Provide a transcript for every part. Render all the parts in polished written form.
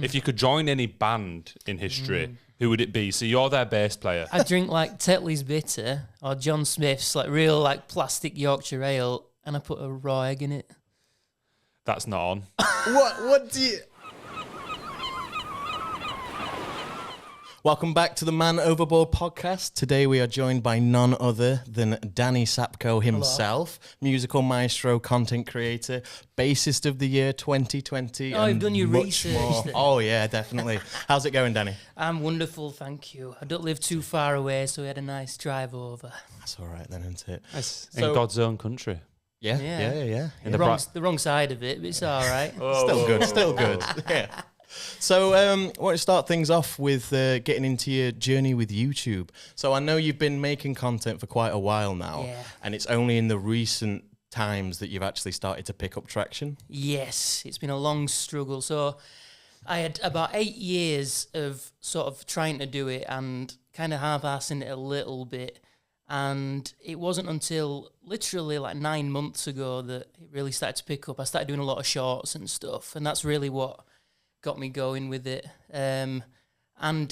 If you could join any band in history, who would it be? So you're their bass player. I drink like Tetley's Bitter or John Smith's like real like plastic Yorkshire ale, and I put a raw egg in it. That's not on. What do you... Welcome back to the Man Overboard podcast. Today we are joined by none other than Danny Sapko himself, musical maestro, content creator, bassist of the year 2020. Oh, you've done your research. Oh yeah, definitely. How's it going, Danny? I'm wonderful, thank you. I don't live too far away, so we had a nice drive over. That's all right then, isn't it? In God's own country. Yeah. The wrong side of it, but it's all right. Still good. Yeah. So I want to start things off with getting into your journey with YouTube. So I know you've been making content for quite a while now, and it's only in the recent times that you've actually started to pick up traction. Yes, it's been a long struggle. So I had about 8 years of sort of trying to do it and kind of half-assing it a little bit. And it wasn't until literally like 9 months ago that it really started to pick up. I started doing a lot of shorts and stuff, and that's really what got me going with it. And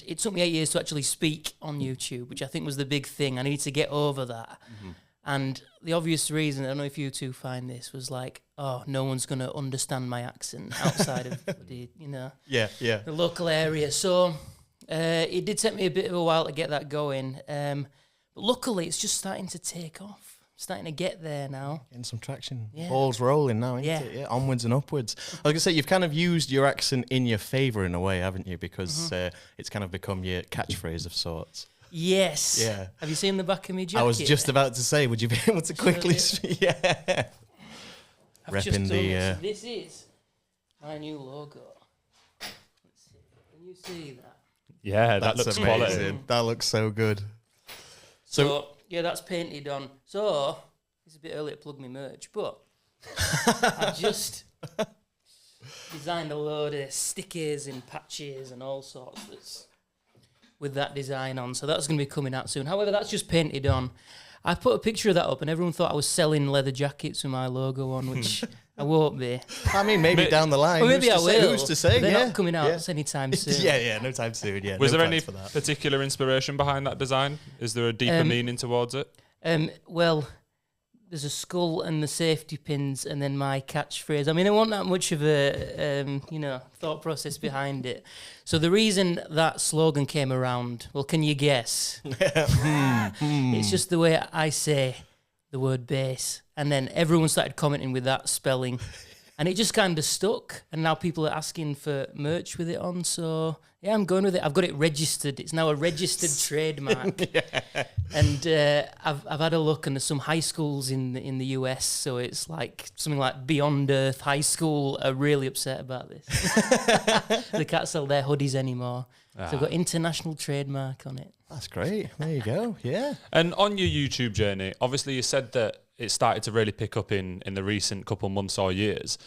it took me 8 years to actually speak on YouTube, which I think was the big thing. I needed to get over that. And the obvious reason, I don't know if you two find this, was like, oh, no one's going to understand my accent outside of the, the local area. So it did take me a bit of a while to get that going. But luckily, it's just starting to take off. Starting to get there now. Getting some traction. Yeah. Ball's rolling now, isn't it? Yeah, onwards and upwards. I was going to say, you've kind of used your accent in your favour in a way, haven't you? Because it's kind of become your catchphrase of sorts. Yes. Yeah. Have you seen the back of me jacket? I was just about to say, would you be able to quickly... Yeah. Repping the... This is my new logo. Let's see. Can you see that? Yeah, that looks quality. That looks so good. So yeah, that's painted on. So it's a bit early to plug my merch, but I just designed a load of stickers and patches and all sorts with that design on. So that's going to be coming out soon. However, that's just painted on. I put a picture of that up, and everyone thought I was selling leather jackets with my logo on, which I won't be. I mean, maybe down the line. Well, maybe I will. Who's to say? They're not coming out anytime soon. No time soon. Yeah. Was there any particular inspiration behind that design? Is there a deeper meaning towards it? Well, there's a skull and the safety pins, and then my catchphrase. I mean, there wasn't that much of a thought process behind it. So the reason that slogan came around, well, can you guess? It's just the way I say the word bass, and then everyone started commenting with that spelling, and it just kind of stuck. And now people are asking for merch with it on. So yeah, I'm going with it. I've got it registered. It's now a registered trademark. And I've had a look, and there's some high schools in the US. So it's like something like Beyond Earth High School are really upset about this. They can't sell their hoodies anymore. So I've got international trademark on it. That's great. There you go. Yeah. And on your YouTube journey, obviously you said that it started to really pick up in the recent couple months or years.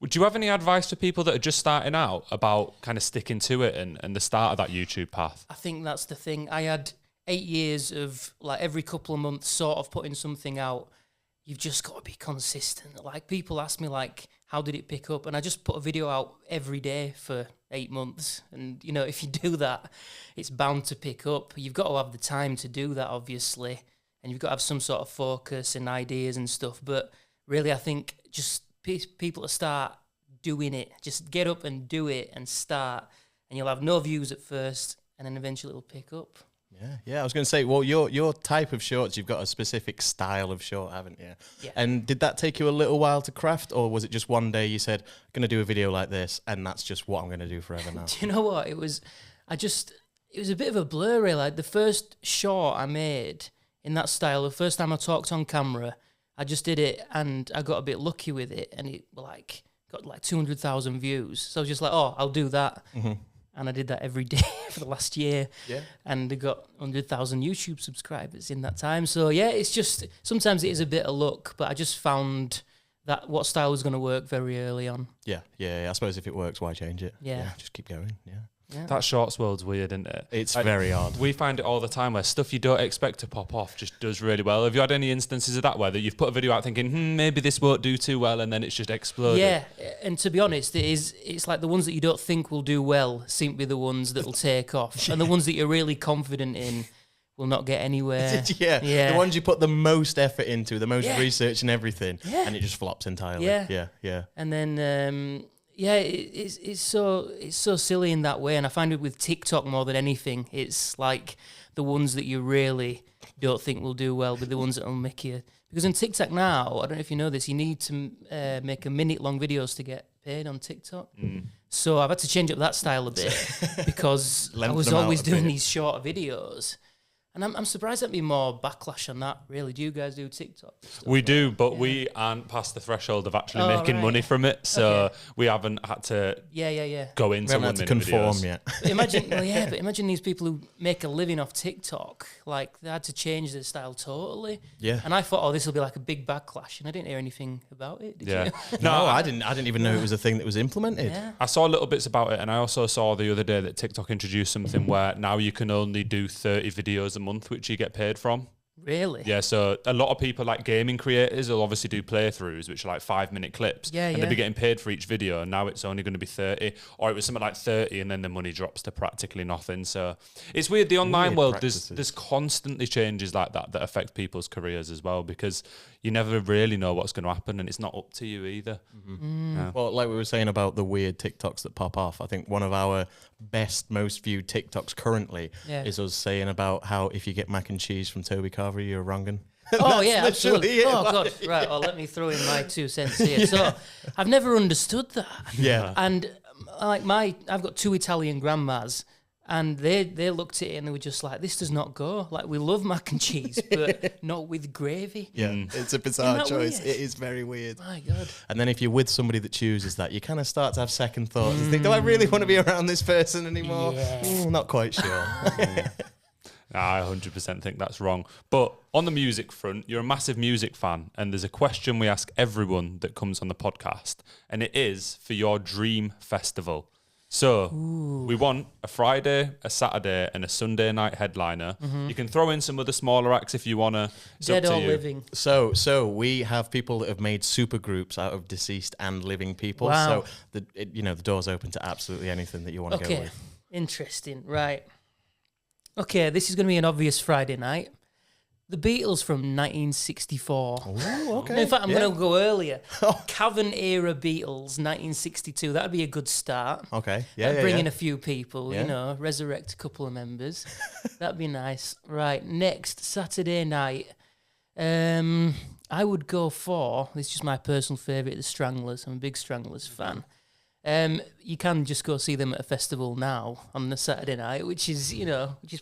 Would you have any advice for people that are just starting out about kind of sticking to it and the start of that YouTube path? I think that's the thing. I had 8 years of like every couple of months sort of putting something out. You've just got to be consistent. Like people ask me like, how did it pick up? And I just put a video out every day for 8 months. And, if you do that, it's bound to pick up. You've got to have the time to do that, obviously. And you've got to have some sort of focus and ideas and stuff. But really, I think just people to start doing it. Just get up and do it and start. And you'll have no views at first, and then eventually it'll pick up. Yeah. I was going to say, well, your type of shorts, you've got a specific style of short, haven't you? Yeah. And did that take you a little while to craft, or was it just one day you said, I'm going to do a video like this, and that's just what I'm going to do forever now? Do you know what? It was a bit of a blur, really. Like the first short I made in that style, the first time I talked on camera, I just did it, and I got a bit lucky with it, and it got like 200,000 views. So I was just like, oh, I'll do that. And I did that every day for the last year. Yeah. And I got 100,000 YouTube subscribers in that time. So yeah, it's just, sometimes it is a bit of luck, but I just found that what style was going to work very early on. Yeah. I suppose if it works, why change it? Yeah. Just keep going. That shorts world's weird, isn't it? It's very odd. We find it all the time where stuff you don't expect to pop off just does really well. Have you had any instances of that where you've put a video out thinking, maybe this won't do too well, and then it's just exploded? Yeah, and to be honest, it's like the ones that you don't think will do well seem to be the ones that will take off, and the ones that you're really confident in will not get anywhere. The ones you put the most effort into, the most research and everything, and it just flops entirely. Yeah. And then it's so silly in that way, and I find it with TikTok more than anything. It's like the ones that you really don't think will do well, but the ones that will make you. Because on TikTok now, I don't know if you know this, you need to make a minute-long videos to get paid on TikTok. So I've had to change up that style a bit because I was always doing these shorter videos. And I'm surprised there'd be more backlash on that, really. Do you guys do TikTok? We do, but we aren't past the threshold of actually making money from it. So we haven't had to go into we haven't had to conform videos. Yet. But imagine these people who make a living off TikTok. Like, they had to change their style totally. Yeah. And I thought, this will be like a big backlash. And I didn't hear anything about it. Did you? No, I didn't even know it was a thing that was implemented. Yeah. I saw little bits about it, and I also saw the other day that TikTok introduced something where now you can only do 30 videos a month, which you get paid from. Really? Yeah, so a lot of people, like gaming creators, will obviously do playthroughs, which are like 5-minute clips. And they'll be getting paid for each video, and now it's only going to be 30. Or it was something like 30, and then the money drops to practically nothing. So it's weird. The online world, there's constantly changes like that affect people's careers as well, because you never really know what's going to happen, and it's not up to you either. Yeah. Well, like we were saying about the weird TikToks that pop off, I think one of our most viewed TikToks currently is us saying about how if you get mac and cheese from Toby Carver, you're a wrong'un. Oh, yeah, absolutely. Oh, God. Right, let me throw in my 2 cents here. So I've never understood that. Yeah. And I've got 2 Italian grandmas, and they looked at it and they were just like, this does not go. Like, we love mac and cheese, but not with gravy. Yeah, it's a bizarre choice. Weird? It is very weird. My God. And then if you're with somebody that chooses that, you kind of start to have second thoughts and think, do I really want to be around this person anymore? Yeah. Not quite sure. I 100% think that's wrong. But on the music front, you're a massive music fan, and there's a question we ask everyone that comes on the podcast, and it is for your dream festival. So we want a Friday, a Saturday, and a Sunday night headliner. You can throw in some other smaller acts if you want to. Dead or living. So we have people that have made super groups out of deceased and living people. Wow. So the door's open to absolutely anything that you want to go with. Interesting. Right. Okay, this is going to be an obvious Friday night. The Beatles from 1964. Oh, okay. No, in fact, I'm going to go earlier. Cavern era Beatles, 1962. That'd be a good start. Okay. Bring in a few people, resurrect a couple of members. That'd be nice. Right, next, Saturday night. I would go for, this is just my personal favourite, the Stranglers. I'm a big Stranglers fan. You can just go see them at a festival now on the Saturday night, which is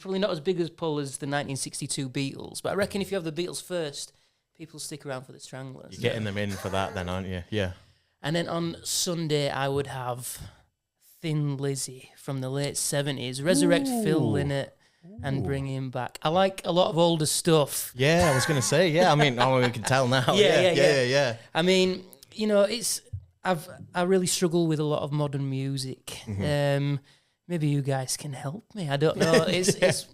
probably not as big as pull as the 1962 Beatles. But I reckon if you have the Beatles first, people stick around for the Stranglers. You're getting them in for that then, aren't you? Yeah. And then on Sunday, I would have Thin Lizzy from the late 70s. Resurrect Phil in it and bring him back. I like a lot of older stuff. Yeah, I was going to say, I mean, we can tell now. Yeah. I mean, I really struggle with a lot of modern music. Maybe you guys can help me. I don't know. It's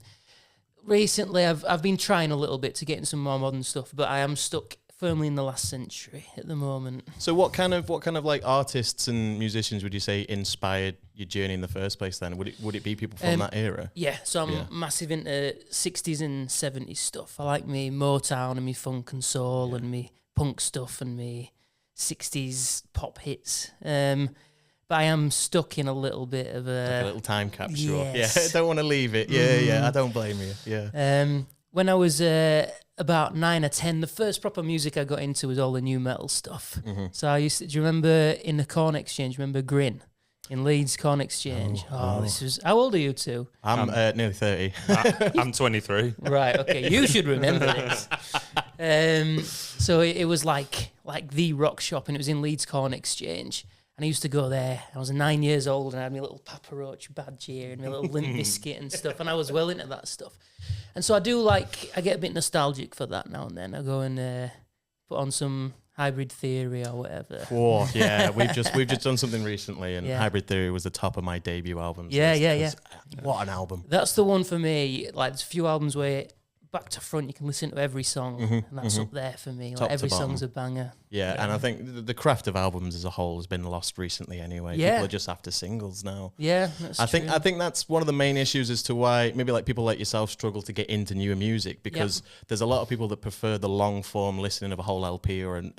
recently I've been trying a little bit to get in some more modern stuff, but I am stuck firmly in the last century at the moment. So what kind of like artists and musicians would you say inspired your journey in the first place then? Would it be people from that era? Yeah, so I'm massive into 60s and 70s stuff. I like me Motown and me funk and soul and me punk stuff and me 60s pop hits. But I am stuck in a little bit of like a little time capsule. Yes. Yeah, I don't want to leave it. Yeah, I don't blame you. Yeah. When I was about 9 or 10, the first proper music I got into was all the new metal stuff. So I do you remember in the Corn Exchange, remember Grin? In Leeds Corn Exchange. This was, how old are you two? I'm nearly 30. I'm 23. Right, okay, you should remember this. So it was like the rock shop, and it was in Leeds Corn Exchange. And I used to go there. I was 9 years old, and I had my little Papa Roach badge here and my little Limp Bizkit and stuff, and I was well into that stuff. And so I get a bit nostalgic for that now and then. I go and put on some Hybrid Theory or whatever. Oh yeah, we've just done something recently, and Yeah. Hybrid Theory was the top of my debut albums. Yeah, list, yeah. 'cause, what an album! That's the one for me. Like, there's a few albums where back to front you can listen to every song, and that's up there for me. Top Like to every bottom. song's a banger. Yeah, and I think the craft of albums as a whole has been lost recently. Anyway, Yeah. people are just after singles now. Yeah, that's I think true. that's one of the main issues as to why maybe like people like yourself struggle to get into newer music, because there's a lot of people that prefer the long form listening of a whole LP or an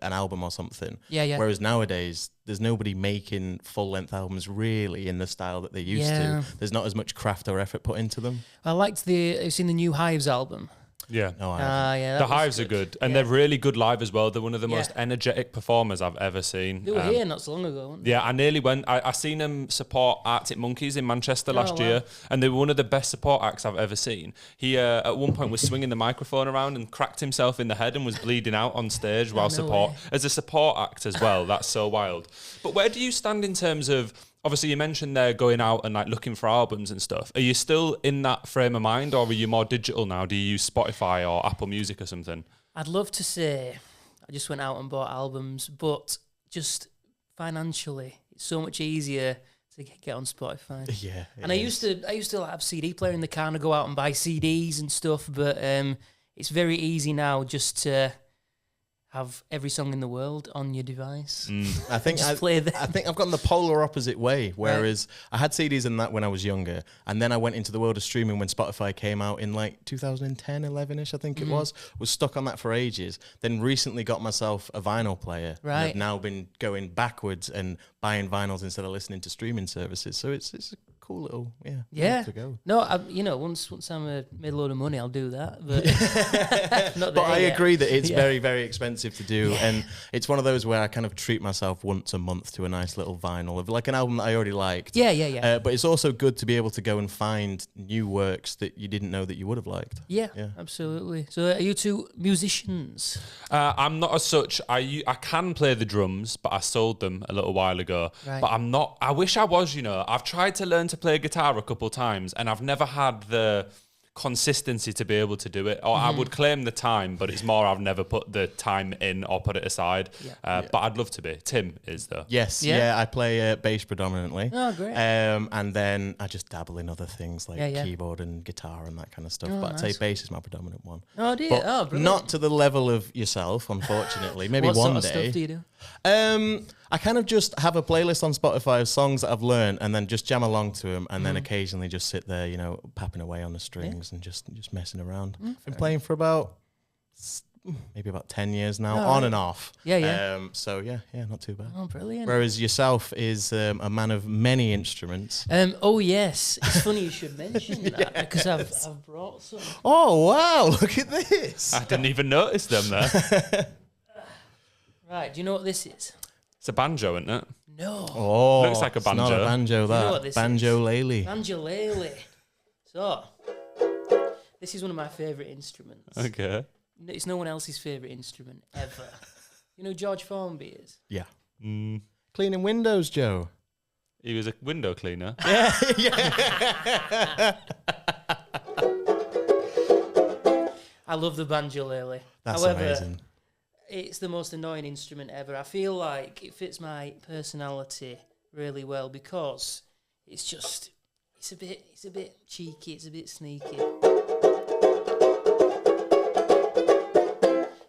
album or something. Yeah, yeah. Whereas nowadays there's nobody making full length albums really in the style that they used Yeah. to. There's not as much craft or effort put into them. I liked I've seen the new Hives album. Yeah. No, I haven't. Yeah, The that was Hives are good, and Yeah. they're really good live as well. They're one of the Yeah. most energetic performers I've ever seen. They were here not so long ago, weren't they? Yeah, I nearly went. I seen them support Arctic Monkeys in Manchester last wow. year, and they were one of the best support acts I've ever seen. He at one point was swinging the microphone around and cracked himself in the head and was bleeding out on stage while way. as a support act as well. That's so wild. But where do you stand in terms of? Obviously, you mentioned they're going out and like looking for albums and stuff. Are you still in that frame of mind, or are you more digital now? Do you use Spotify or Apple Music or something? I'd love to say I just went out and bought albums, but just financially, it's so much easier to get on Spotify. Yeah, And I used to have CD player in the car and go out and buy CDs and stuff, but it's very easy now just to have every song in the world on your device. I think Just play them. I think I've gone the polar opposite way. Whereas I had CDs and that when I was younger, and then I went into the world of streaming when Spotify came out in like 2010, 11ish, I think it was stuck on that for ages. Then recently got myself a vinyl player. And Right. I've now been going backwards and buying vinyls instead of listening to streaming services. So it's a cool little Yeah. to go. No, once I'm made a load of money, I'll do that. But not But there I yet. agree that it's Yeah. very, very expensive to do. And it's one of those where I kind of treat myself once a month to a nice little vinyl of like an album that I already liked. Yeah. But it's also good to be able to go and find new works that you didn't know that you would have liked. Yeah, Yeah. absolutely. So are you two musicians? I'm not as such. I can play the drums, but I sold them a little while ago. Right. But I'm not. I wish I was. I've tried to learn to play guitar a couple times, and I've never had the consistency to be able to do it. Or I would claim the time, but it's more I've never put the time in or put it aside. But I'd love to be. Tim is though. Yes, Yeah. I play bass predominantly. Oh, great. And then I just dabble in other things like Yeah. keyboard and guitar and that kind of stuff. Oh, but I'd say nice. bass is my predominant one. Oh dear. But Oh, brilliant. not to the level of yourself, unfortunately. Maybe what one sort of day. stuff do you do? I kind of just have a playlist on Spotify of songs that I've learned and then just jam along to them and then occasionally just sit there, papping away on the strings and just messing around. Been playing for maybe about 10 years now, on and off. Yeah. So not too bad. Oh, brilliant. Whereas yourself is a man of many instruments. Oh yes, it's funny you should mention that because I've brought some. Oh, wow, look at this. I didn't even notice them there. Right, do you know what this is? It's a banjo, isn't it? No. Oh, Looks like a it's not banjo. a banjo, that. know what this is? Banjolele. Banjolele. So, this is one of my favourite instruments. Okay. It's no one else's favourite instrument ever. You know who George Formby is? Yeah. Cleaning windows, Joe. He was a window cleaner. I love the banjolele. That's However, amazing. it's the most annoying instrument ever. I feel like it fits my personality really well because it's a bit cheeky, it's a bit sneaky.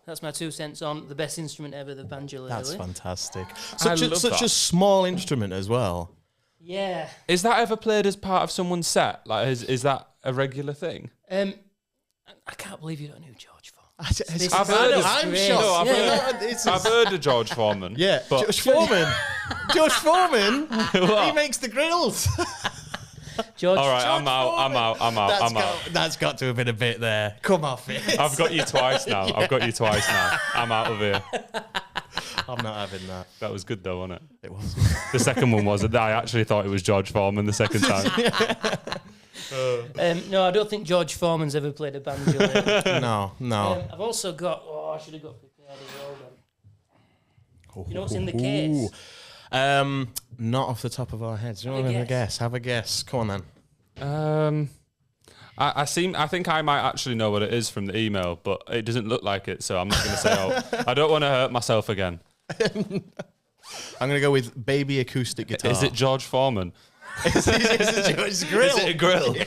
That's my 2 cents on the best instrument ever, the banjolele. That's fantastic. I Such love a that. small instrument as well. Yeah. Is that ever played as part of someone's set? Like, is that a regular thing? I can't believe you don't know George Formby. I've heard of- I'm great. shocked. No, I've Yeah. heard, I've heard of George Foreman. Yeah, but George Foreman. George Foreman. He makes the grills. George. all right, I'm out. That's got to have been a bit there. Come off it. I've got you twice now. I'm out of here. I'm not having that. That was good though, wasn't it? It was. The second one was. I actually thought it was George Foreman the second time. No, I don't think George Foreman's ever played a banjo. No. I've also got. I should have got prepared as well. Then. You know what's in the case? Not off the top of our heads. You Have want a to have a guess? Have a guess. Come on then. I think I might actually know what it is from the email, but it doesn't look like it, so I'm not going to say, I don't want to hurt myself again. I'm going to go with baby acoustic guitar. Is it George Foreman? Is it George's grill? Is it a grill? Yeah.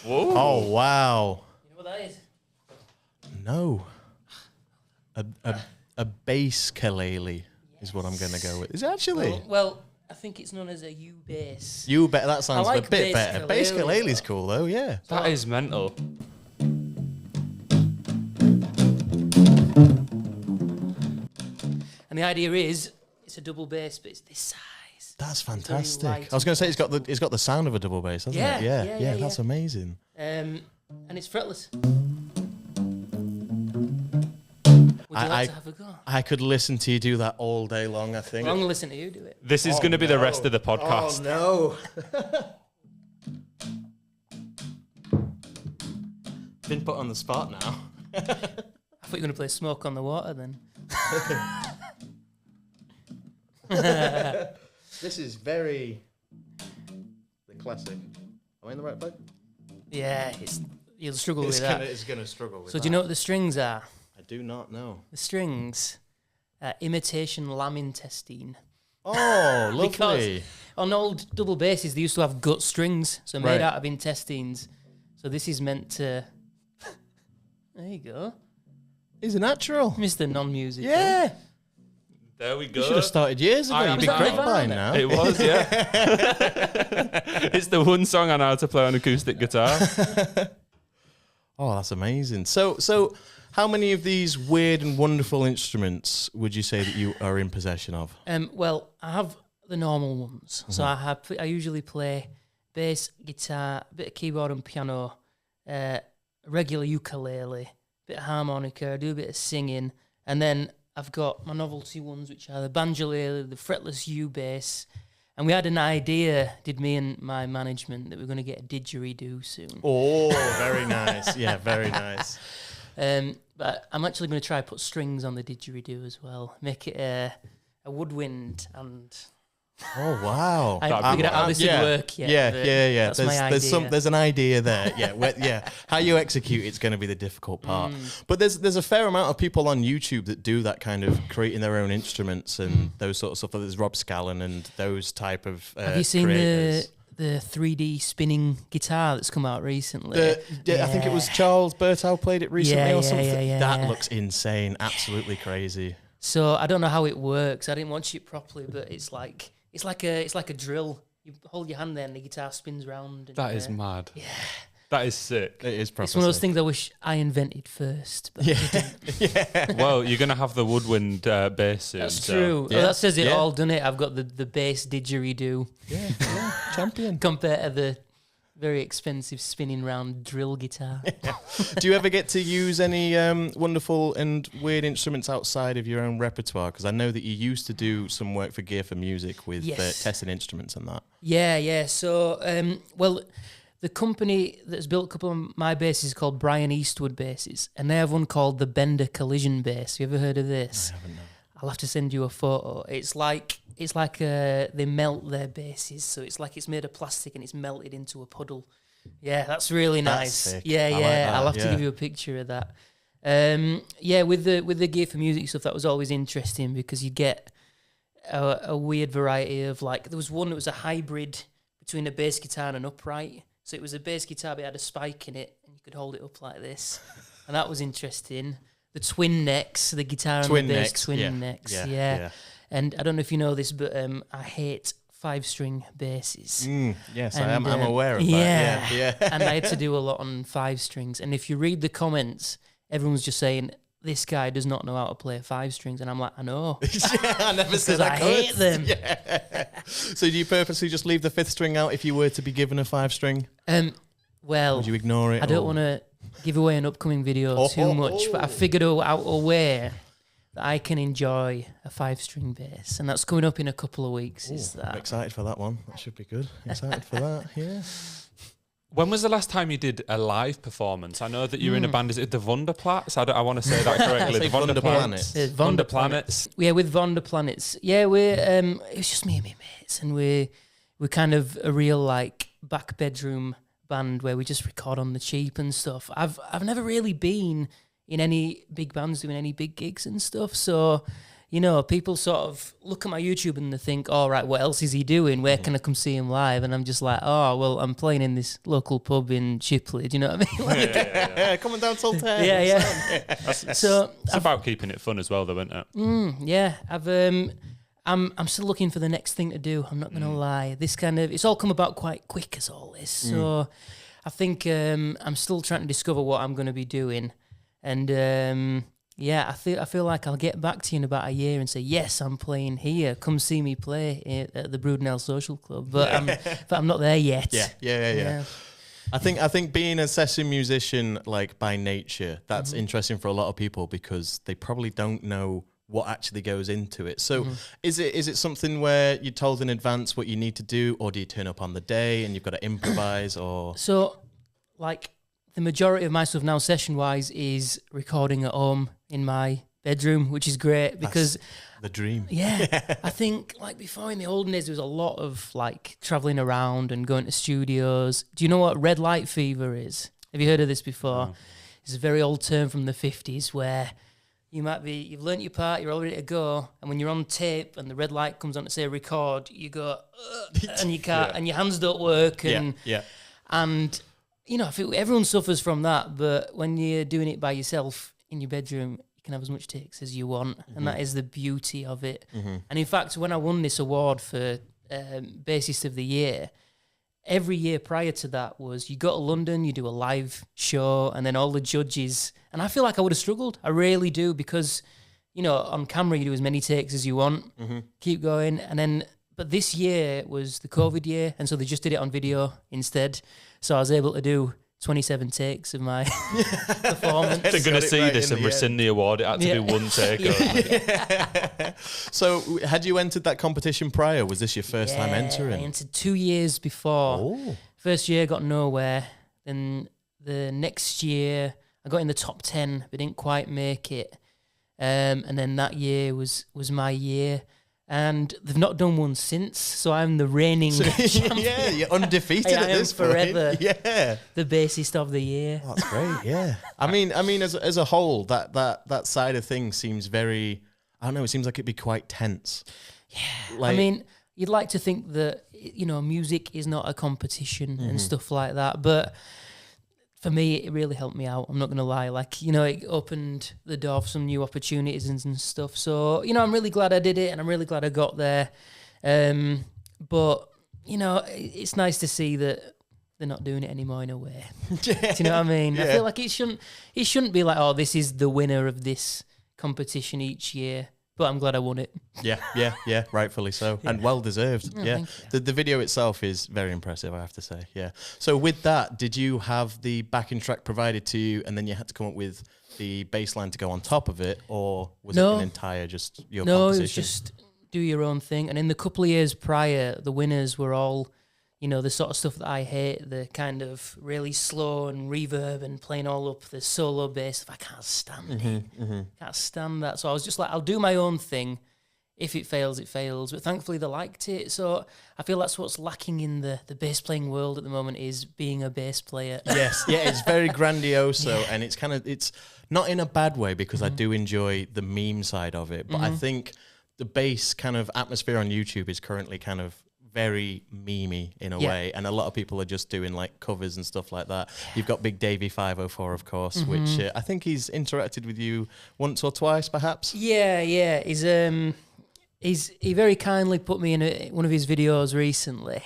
Whoa. Oh, wow. You know what that is? No. A bass ukulele is what I'm going to go with. Is it actually? Well, I think it's known as a U-bass. U-bass, that sounds like a bit bass better. Bass ukulele, ukulele's cool, though, yeah. That is mental. And the idea is, it's a double bass, but it's this size. That's fantastic. light. I was going to say it's got the sound of a double bass, hasn't it? Yeah, That's amazing. And it's fretless. Would you I- like to have a go? I could listen to you do that all day long, I think. I'm going to listen to you do it. This is going to be the rest of the podcast. Oh, no. Been put on the spot now. I thought you were going to play Smoke on the Water then. This is very the classic. Am I in the right place? Yeah, you'll struggle with that. It's gonna struggle with So that. do you know what the strings are? I do not know. The strings, imitation lamb intestine. Oh, lovely. Because on old double basses, they used to have gut strings, so made Right. out of intestines. So this is meant to... There you go. He's a natural. Mr. Non-musical. Yeah. There we go. You should have started years ago. I You'd am be now. great by now. It was, yeah. It's the one song I know how to play on acoustic guitar. Oh, that's amazing. So how many of these weird and wonderful instruments would you say that you are in possession of? Well, I have the normal ones. So I usually play bass, guitar, a bit of keyboard and piano, regular ukulele, bit of harmonica, I do a bit of singing, and then I've got my novelty ones, which are the Banjolele, the fretless U bass, and we had an idea, did me and my management, that we're going to get a didgeridoo soon. Oh, very nice. Yeah, very nice. But I'm actually going to try put strings on the didgeridoo as well, make it a woodwind, and Oh, wow. I haven't figured out how this would work yet. Yeah. but That's There's, my there's idea. there's an idea there. Yeah, how you execute it's going to be the difficult part. But there's a fair amount of people on YouTube that do that kind of creating their own instruments and those sort of stuff. There's Rob Scallon and those type of Have you seen creators. the 3D spinning guitar that's come out recently? I think it was Charles Berthoud played it recently Yeah, or something. yeah, that yeah. looks insane, absolutely crazy. So I don't know how it works. I didn't watch it properly, but it's like a drill. You hold your hand there and the guitar spins round. And, That is mad. Yeah. That is sick. It is proper. It's one of those sick. things I wish I invented first. But I didn't. Well, you're going to have the woodwind bass soon. That's so- true. Yeah. Well, that says it Yeah. all, doesn't it? I've got the bass didgeridoo Yeah, champion. compared to the very expensive spinning round drill guitar. Do you ever get to use any wonderful and weird instruments outside of your own repertoire? Because I know that you used to do some work for Gear for Music with Yes. testing instruments and that. Yeah. So, well, the company that's built a couple of my basses is called Brian Eastwood Basses, and they have one called the Bender Collision Bass. Have you ever heard of this? I haven't known. I'll have to send you a photo. It's like they melt their basses, so it's like it's made of plastic and it's melted into a puddle. Yeah, that's really That's nice. sick. Yeah, I like yeah. that, I'll have to yeah. give you a picture of that. Yeah, with the Gear for Music stuff, that was always interesting because you get a weird variety of, like, there was one that was a hybrid between a bass guitar and an upright. So it was a bass guitar, but it had a spike in it, and you could hold it up like this, and that was interesting. The twin necks, the guitar Twin and the bass necks, twin yeah, necks, yeah, yeah. yeah. And I don't know if you know this, but I hate 5-string basses. Yes, And, I'm aware of yeah. that. Yeah. And I had to do a lot on 5 strings. And if you read the comments, everyone's just saying, this guy does not know how to play 5 strings. And I'm like, I know. Yeah, I never said Because I I could. hate them. Yeah. So do you purposely just leave the 5th string out if you were to be given a 5-string? Well, Would you ignore it? I don't or- want to give away an upcoming video too much, but I figured out a way that I can enjoy a 5-string bass. And that's coming up in a couple of weeks. Is I'm that? excited for that one. That should be good. Excited for that, yeah. When was the last time you did a live performance? I know that you're in a band. Is it the Wonderplanets? I want to say that correctly. Say The Wonderplanets. The Wonderplanets. Yeah, with Wonderplanets. Yeah, we're it was just me and my mates, and we're kind of a real, like, back bedroom band where we just record on the cheap and stuff. I've never really been in any big bands doing any big gigs and stuff. So, you know, people sort of look at my YouTube and they think, all right, what else is he doing? Where can I come see him live? And I'm just like, oh, well, I'm playing in this local pub in Shipley. Do you know what I mean? Like, yeah, coming down till 10. Yeah. It's about keeping it fun as well, though, isn't it? Yeah, I'm still looking for the next thing to do. I'm not going to lie. It's all come about quite quick as all this. So I think I'm still trying to discover what I'm going to be doing. And yeah, I feel like I'll get back to you in about a year and say, yes, I'm playing here. Come see me play at the Broodnell Social Club. But I'm not there yet. Yeah. I think being a session musician, like by nature, that's interesting for a lot of people because they probably don't know what actually goes into it. So is it something where you're told in advance what you need to do, or do you turn up on the day and you've got to improvise? Or so, like, the majority of my stuff now, session-wise, is recording at home in my bedroom, which is great because that's the dream. Yeah, I think like before in the olden days, there was a lot of like traveling around and going to studios. Do you know what red light fever is? Have you heard of this before? No. It's a very old term from the 50s where you've learnt your part, you're all ready to go, and when you're on tape and the red light comes on to say record, you go and you can't, and your hands don't work, and and you know, everyone suffers from that. But when you're doing it by yourself in your bedroom, you can have as much takes as you want, and that is the beauty of it. And in fact, when I won this award for Bassist of the Year, every year prior to that was you go to London, you do a live show, and then all the judges. And I feel like I would have struggled. I really do, because, you know, on camera you do as many takes as you want, keep going. And then, but this year was the COVID year, and so they just did it on video instead. So I was able to do 27 takes of my performance. They're going to see this and rescind the award. It had to be one take. So had you entered that competition prior? Was this your first time entering? I entered 2 years before. Oh. First year, got nowhere. Then the next year, I got in the top 10, but didn't quite make it. And then that year was my year. And they've not done one since, so I'm the reigning champion. Yeah, you're undefeated at this point. Forever. Yeah, the bassist of the year. Oh, that's great. Yeah, I mean, as a whole, that side of things seems very. I don't know. It seems like it'd be quite tense. Yeah, I mean, you'd like to think that, you know, music is not a competition and stuff like that, but for me, it really helped me out. I'm not going to lie. Like, you know, it opened the door for some new opportunities and stuff. So, you know, I'm really glad I did it, and I'm really glad I got there. But, you know, it's nice to see that they're not doing it anymore in a way. Do you know what I mean? I feel like it shouldn't be like, oh, this is the winner of this competition each year. But I'm glad I won it. Yeah, rightfully so. And well deserved. Yeah. The video itself is very impressive, I have to say. Yeah. So with that, did you have the backing track provided to you and then you had to come up with the bass line to go on top of it, or was it an entire just your composition? No, it was just do your own thing. And in the couple of years prior, the winners were all, you know, the sort of stuff that I hate, the kind of really slow and reverb and playing all up the solo bass. I can't stand it. Can't stand that. So I was just like, I'll do my own thing. If it fails, it fails. But thankfully they liked it. So I feel that's what's lacking in the bass playing world at the moment, is being a bass player. Yes, yeah, it's very grandioso, and it's not in a bad way, because I do enjoy the meme side of it. But I think the bass kind of atmosphere on YouTube is currently kind of very memey in a way, and a lot of people are just doing like covers and stuff like that. You've got Big Davey 504, of course, which I think he's interacted with you once or twice, perhaps. Yeah. He very kindly put me in one of his videos recently,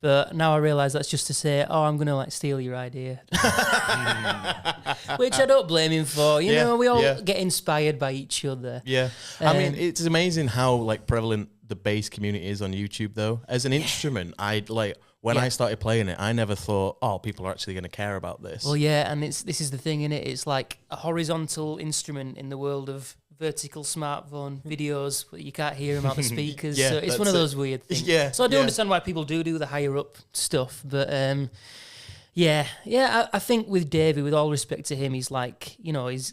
but now I realise that's just to say, oh, I'm gonna like steal your idea, which I don't blame him for. You know, we all get inspired by each other. Yeah, I mean, it's amazing how like prevalent the bass community is on YouTube, though. As an instrument, when I started playing it, I never thought, oh, people are actually going to care about this. Well, yeah, and this is the thing, innit? It's like a horizontal instrument in the world of vertical smartphone videos, but you can't hear them out the speakers. So it's one of those weird things. Yeah. So I do understand why people do the higher up stuff, but I think with Davey, with all respect to him, he's like, you know, he's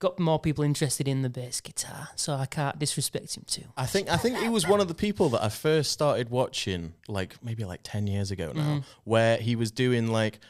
got more people interested in the bass guitar, so I can't disrespect him too. I think he was one of the people that I first started watching, like maybe like 10 years ago now, where he was doing like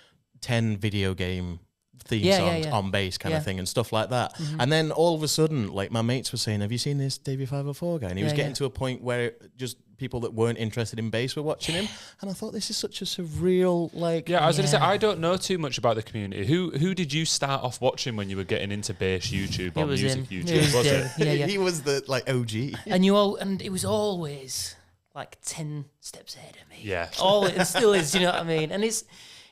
10 video game theme songs on bass kind of thing and stuff like that. And then all of a sudden, like my mates were saying, have you seen this Davey 504 guy? And he was getting to a point where just people that weren't interested in bass were watching him. And I thought, this is such a surreal, like... Yeah, I was going to say, I don't know too much about the community. Who did you start off watching when you were getting into bass YouTube or music YouTube? Was it? Yeah. He was the like OG. And it was always like 10 steps ahead of me. Yeah. Always, it still is, you know what I mean? And it's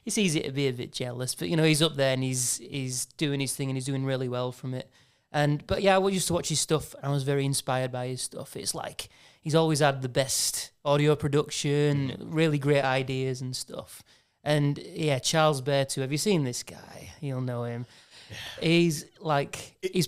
easy to be a bit jealous, but you know, he's up there and he's doing his thing and he's doing really well from it. But yeah, I used to watch his stuff and I was very inspired by his stuff. It's like he's always had the best audio production, really great ideas and stuff. And yeah, Charles Berthoud, have you seen this guy? You'll know him. Yeah. He's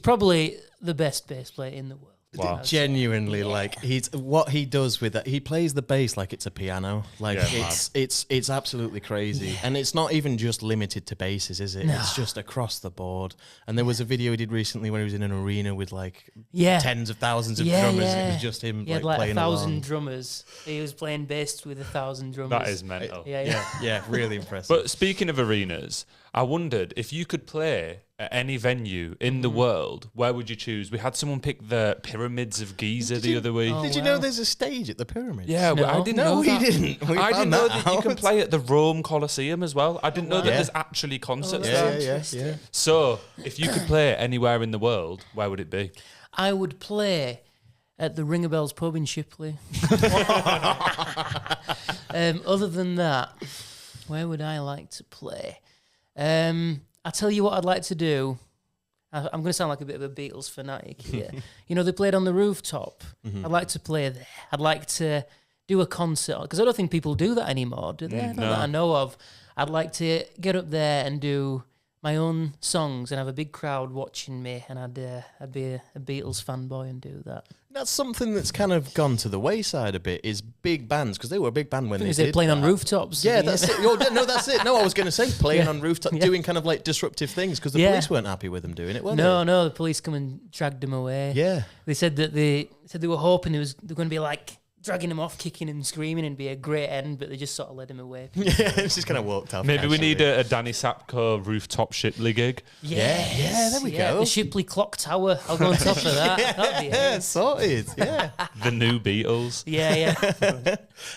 probably the best bass player in the world. Wow. Genuinely, like he's what he does with that. He plays the bass like it's a piano. Like it's absolutely crazy. And it's not even just limited to basses, is it? No. It's just across the board. And there was a video he did recently where he was in an arena with like tens of thousands of drummers. And it was just him like playing 1,000 along. drummers. He was playing bass with 1,000 drummers. That is mental. Yeah, really impressive. But speaking of arenas, I wondered if you could play at any venue in the world, where would you choose? We had someone pick the Pyramids of Giza the other week. Did you know there's a stage at the Pyramids? Yeah, no. I didn't know that. We didn't. I didn't know that you can play at the Rome Colosseum as well. I didn't know that there's actually concerts there. Yeah. So, if you could play anywhere in the world, where would it be? I would play at the Ringabells pub in Shipley. Other than that, where would I like to play? I'll tell you what I'd like to do. I'm going to sound like a bit of a Beatles fanatic here. You know, they played on the rooftop. I'd like to play there. I'd like to do a concert, because I don't think people do that anymore, do they? Not that I know of. I'd like to get up there and do my own songs and have a big crowd watching me, and I'd be a Beatles fanboy and do that. That's something that's kind of gone to the wayside a bit, is big bands, because they were a big band when they did playing on rooftops. Yeah, that's it. No, that's it. No, I was going to say playing on rooftops, doing kind of like disruptive things, because the police weren't happy with them doing it, were they? No, the police come and dragged them away. Yeah. They said that they were hoping they were going to be like dragging him off, kicking and screaming, and be a great end, but they just sort of let him away. Yeah, it's just kind of walked off. Maybe we need a Danny Sapko rooftop Shipley gig. Yeah, there we go. The Shipley Clock Tower. I'll go on top of that. That'd be sorted. Yeah. The new Beatles. Yeah.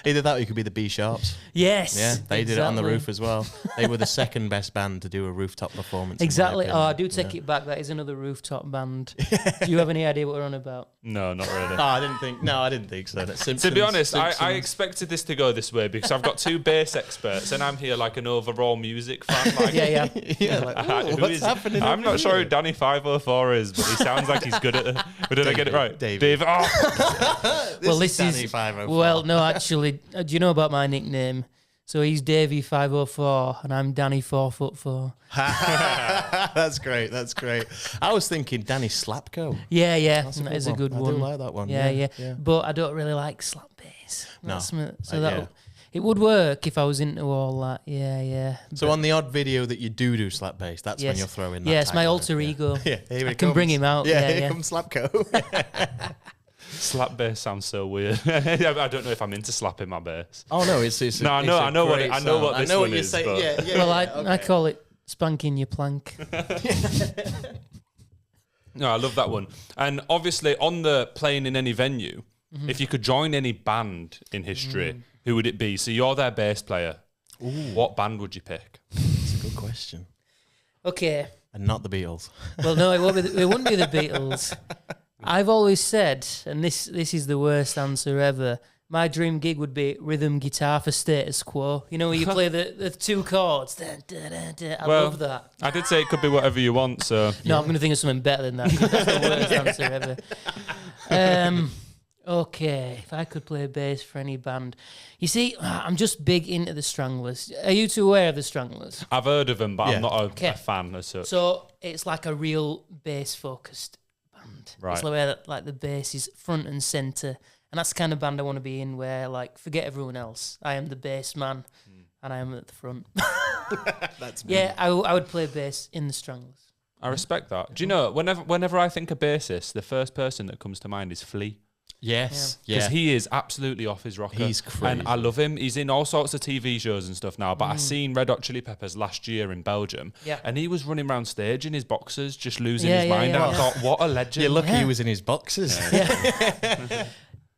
Either that or you could be the B Sharps. Yes. Yeah, they did it on the roof as well. They were the second best band to do a rooftop performance. Exactly. I do take it back. That is another rooftop band. Do you have any idea what we're on about? No, not really. I didn't think so. To be honest, I expected this to go this way because I've got two bass experts and I'm here like an overall music fan. Like, what's happening? I'm not sure who Danny 504 is, but he sounds like he's good at it. But did I get it right? Dave. This is Danny 504. Well, no, actually, do you know about my nickname? So he's Davey 504 and I'm Danny 4'4". That's great. I was thinking Danny Sapko. Yeah. That is a good one. I do like that one. Yeah. But I don't really like slap bass. It would work if I was into all that. Yeah. So on the odd video that you do slap bass, that's when you'll throw in that. Yeah, it's my alter ego. Yeah, I can bring him out. Here comes Sapko. Slap bass sounds so weird. I don't know if I'm into slapping my bass. Oh no, it's no. I know what this one is. Well, I call it spanking your plank. No, I love that one. And obviously, on the playing in any venue, if you could join any band in history, who would it be? So you're their bass player. Ooh. What band would you pick? That's a good question. Okay. And not the Beatles. Well, no, it wouldn't be the Beatles. I've always said, and this is the worst answer ever, my dream gig would be rhythm guitar for Status Quo. You know, where you play the two chords. I love that. I did say it could be whatever you want, so... No, I'm going to think of something better than that. That's the worst answer ever. Okay, if I could play bass for any band. You see, I'm just big into the Stranglers. Are you two aware of the Stranglers? I've heard of them, but I'm not a fan as such. So it's like a real bass-focused band. Right. It's where like the bass is front and centre. And that's the kind of band I want to be in where, like, forget everyone else. I am the bass man, and I am at the front. That's me. Yeah, I would play bass in the Stranglers. I respect that. Do you know, whenever I think of bassist, the first person that comes to mind is Flea. Yes. Because he is absolutely off his rocker. He's crazy. And I love him. He's in all sorts of TV shows and stuff now. But I seen Red Hot Chili Peppers last year in Belgium. Yeah. And he was running around stage in his boxers, just losing his mind. And I thought, what a legend. You're lucky he was in his boxers.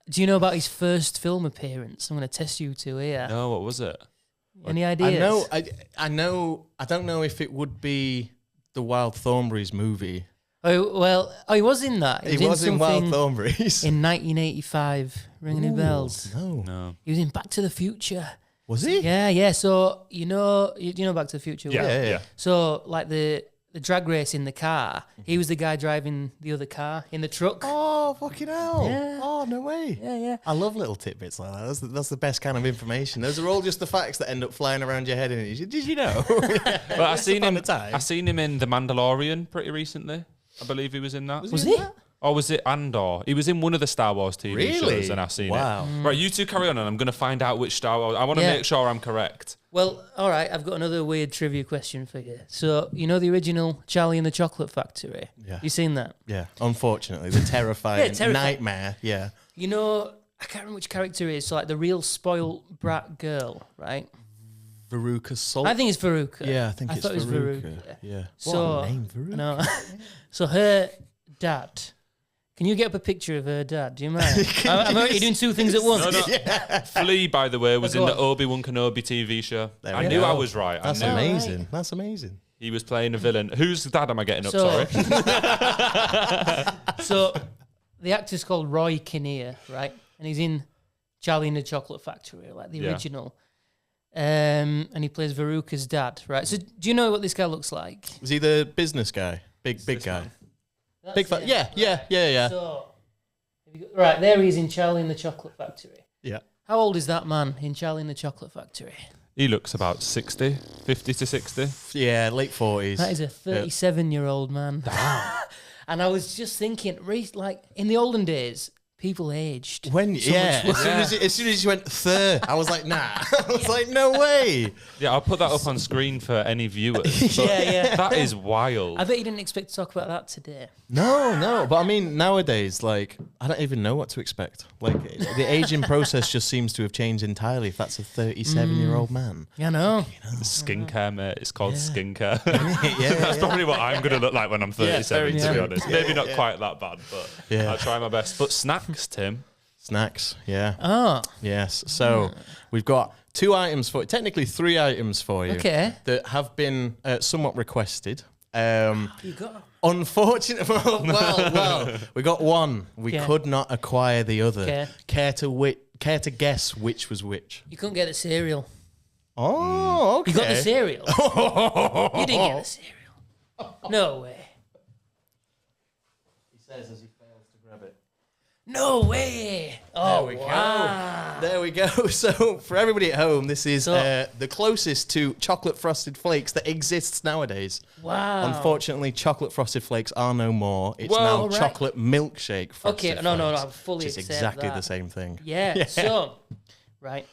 Do you know about his first film appearance? I'm going to test you two here. No, what was it? Any ideas? I know. I don't know if it would be the Wild Thornberrys movie. Oh, well, he was in that. He was in Wild Thornberrys. In 1985. Ringing any bells? No. He was in Back to the Future. Was he? Yeah. So, you know Back to the Future? Yeah. So, like the drag race in the car, he was the guy driving the other car in the truck. Oh, fucking hell. Yeah. Oh, no way. Yeah. I love little tidbits like that. That's the best kind of information. Those are all just the facts that end up flying around your head. Did you know? But I seen him in The Mandalorian pretty recently. I believe he was in that. Was he? Or was it Andor? He was in one of the Star Wars TV shows, and I've seen Wow. it. Right, you two carry on, and I'm going to find out which Star Wars. I want to make sure I'm correct. Well, all right, I've got another weird trivia question for you. So, you know the original Charlie and the Chocolate Factory? Yeah. You seen that? Yeah, unfortunately. The terrifying nightmare. Yeah. You know, I can't remember which character it is. So, like the real spoiled brat girl, right? Veruca Salt. I think it's Veruca. Yeah, I think I it's thought it was Veruca. Yeah. So, what a name, Veruca. No. So her dad. Can you get up a picture of her dad? Do you mind? I'm already doing two things at once. No. Yeah. Flea, by the way, was in the Obi-Wan Kenobi TV show. I knew I was right. That's amazing. That's amazing. He was playing a villain. Whose dad am I getting up? Sorry. So the actor's called Roy Kinnear, right? And he's in Charlie and the Chocolate Factory, like the original. And he plays Veruca's dad, right? So do you know what this guy looks like? Was he the business guy? Big guy. Big fat. Yeah. So, right, there he is in Charlie and the Chocolate Factory. Yeah. How old is that man in Charlie and the Chocolate Factory? He looks about 60, 50 to 60. Yeah, late 40s. That is a 37-year-old man. And I was just thinking, like, in the olden days, people aged. As soon as you went third, I was like, nah. I was like, no way. Yeah, I'll put that up on screen for any viewers. Yeah. That is wild. I bet you didn't expect to talk about that today. No. But I mean, nowadays, like, I don't even know what to expect. Like, the aging process just seems to have changed entirely if that's a 37-year-old man. Yeah, no. Skincare, mate. It's called skincare. That's probably what I'm going to look like when I'm 37, to be honest. Maybe not quite that bad, but I'll try my best. But snacks, Tim. Snacks, yeah. Oh. Yes. So we've got 2 items for you, technically 3 items for you that have been somewhat requested. You got Unfortunately, well, we got one. We could not acquire the other. Care to guess which was which? You couldn't get the cereal. Oh, okay. You got the cereal. You didn't get the cereal. No way. He says as he fails to grab it. No way. Oh, wow. There we go. So for everybody at home, this is the closest to chocolate frosted flakes that exists nowadays. Wow. Unfortunately, chocolate frosted flakes are no more. It's now chocolate milkshake frosted flakes. No, I fully It's accept exactly that. the same thing. Yeah. So, right,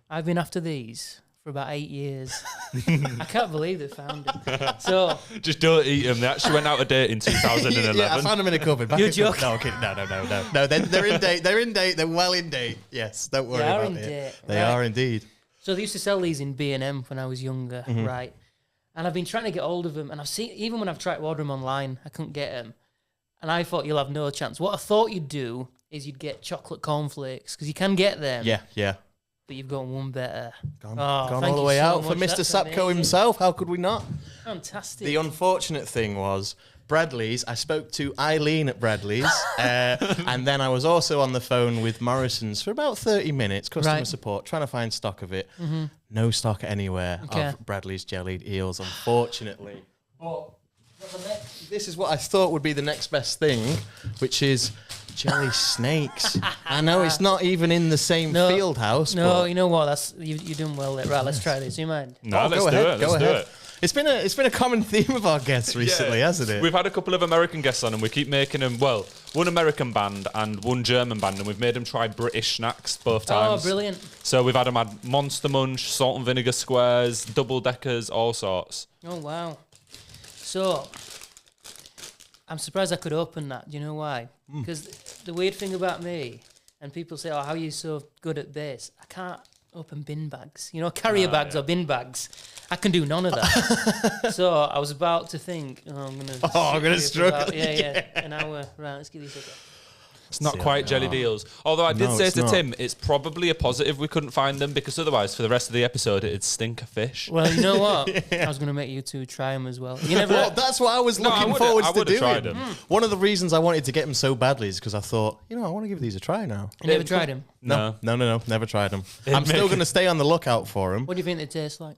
I've been after these for about 8 years. I can't believe they found them. So just don't eat them. They actually went out of date in 2011. Yeah, I found them in a cupboard. You're joking? No, okay, no. They're in date. They're in date. They're well in date. Yes, don't worry about it. They are indeed. So they used to sell these in B&M when I was younger, right? And I've been trying to get hold of them, and I've seen, even when I've tried to order them online, I couldn't get them. And I thought you'll have no chance. What I thought you'd do is you'd get chocolate cornflakes, because you can get them. Yeah. But you've got one better. Gone all the way out for Mr. Sapko himself. How could we not? Fantastic. The unfortunate thing was Bradley's. I spoke to Eileen at Bradley's, and then I was also on the phone with Morrison's for about 30 minutes, customer support, trying to find stock of it. No stock anywhere of Bradley's jellied eels, unfortunately. But this is what I thought would be the next best thing, which is jelly snakes. I know it's not even in the same field house. No, but you know what? That's you're doing well there. Right, let's try this. You mind? No, let's do it. Let's do it. It's been a common theme of our guests recently, hasn't it? We've had a couple of American guests on, and we keep making them. Well, one American band and one German band, and we've made them try British snacks both times. Oh, brilliant! So we've had them had Monster Munch, salt and vinegar squares, double deckers, all sorts. Oh wow! So I'm surprised I could open that. Do you know why? Because the weird thing about me, and people say, "Oh, how are you so good at bass?" I can't open bin bags. You know, carrier bags or bin bags. I can do none of that. So I was about to think, I'm gonna struggle. Yeah. An hour. Right, let's give these a go. It's not quite jelly deals. Although I did say to Tim, it's probably a positive we couldn't find them, because otherwise, for the rest of the episode, it'd stink of fish. Well, you know what? I was going to make you two try them as well. You never. Well, that's what I was looking forward to doing. Tried them. One of the reasons I wanted to get them so badly is because I thought, I want to give these a try now. You never tried them? No, never tried them. I'm still going to stay on the lookout for them. What do you think they taste like?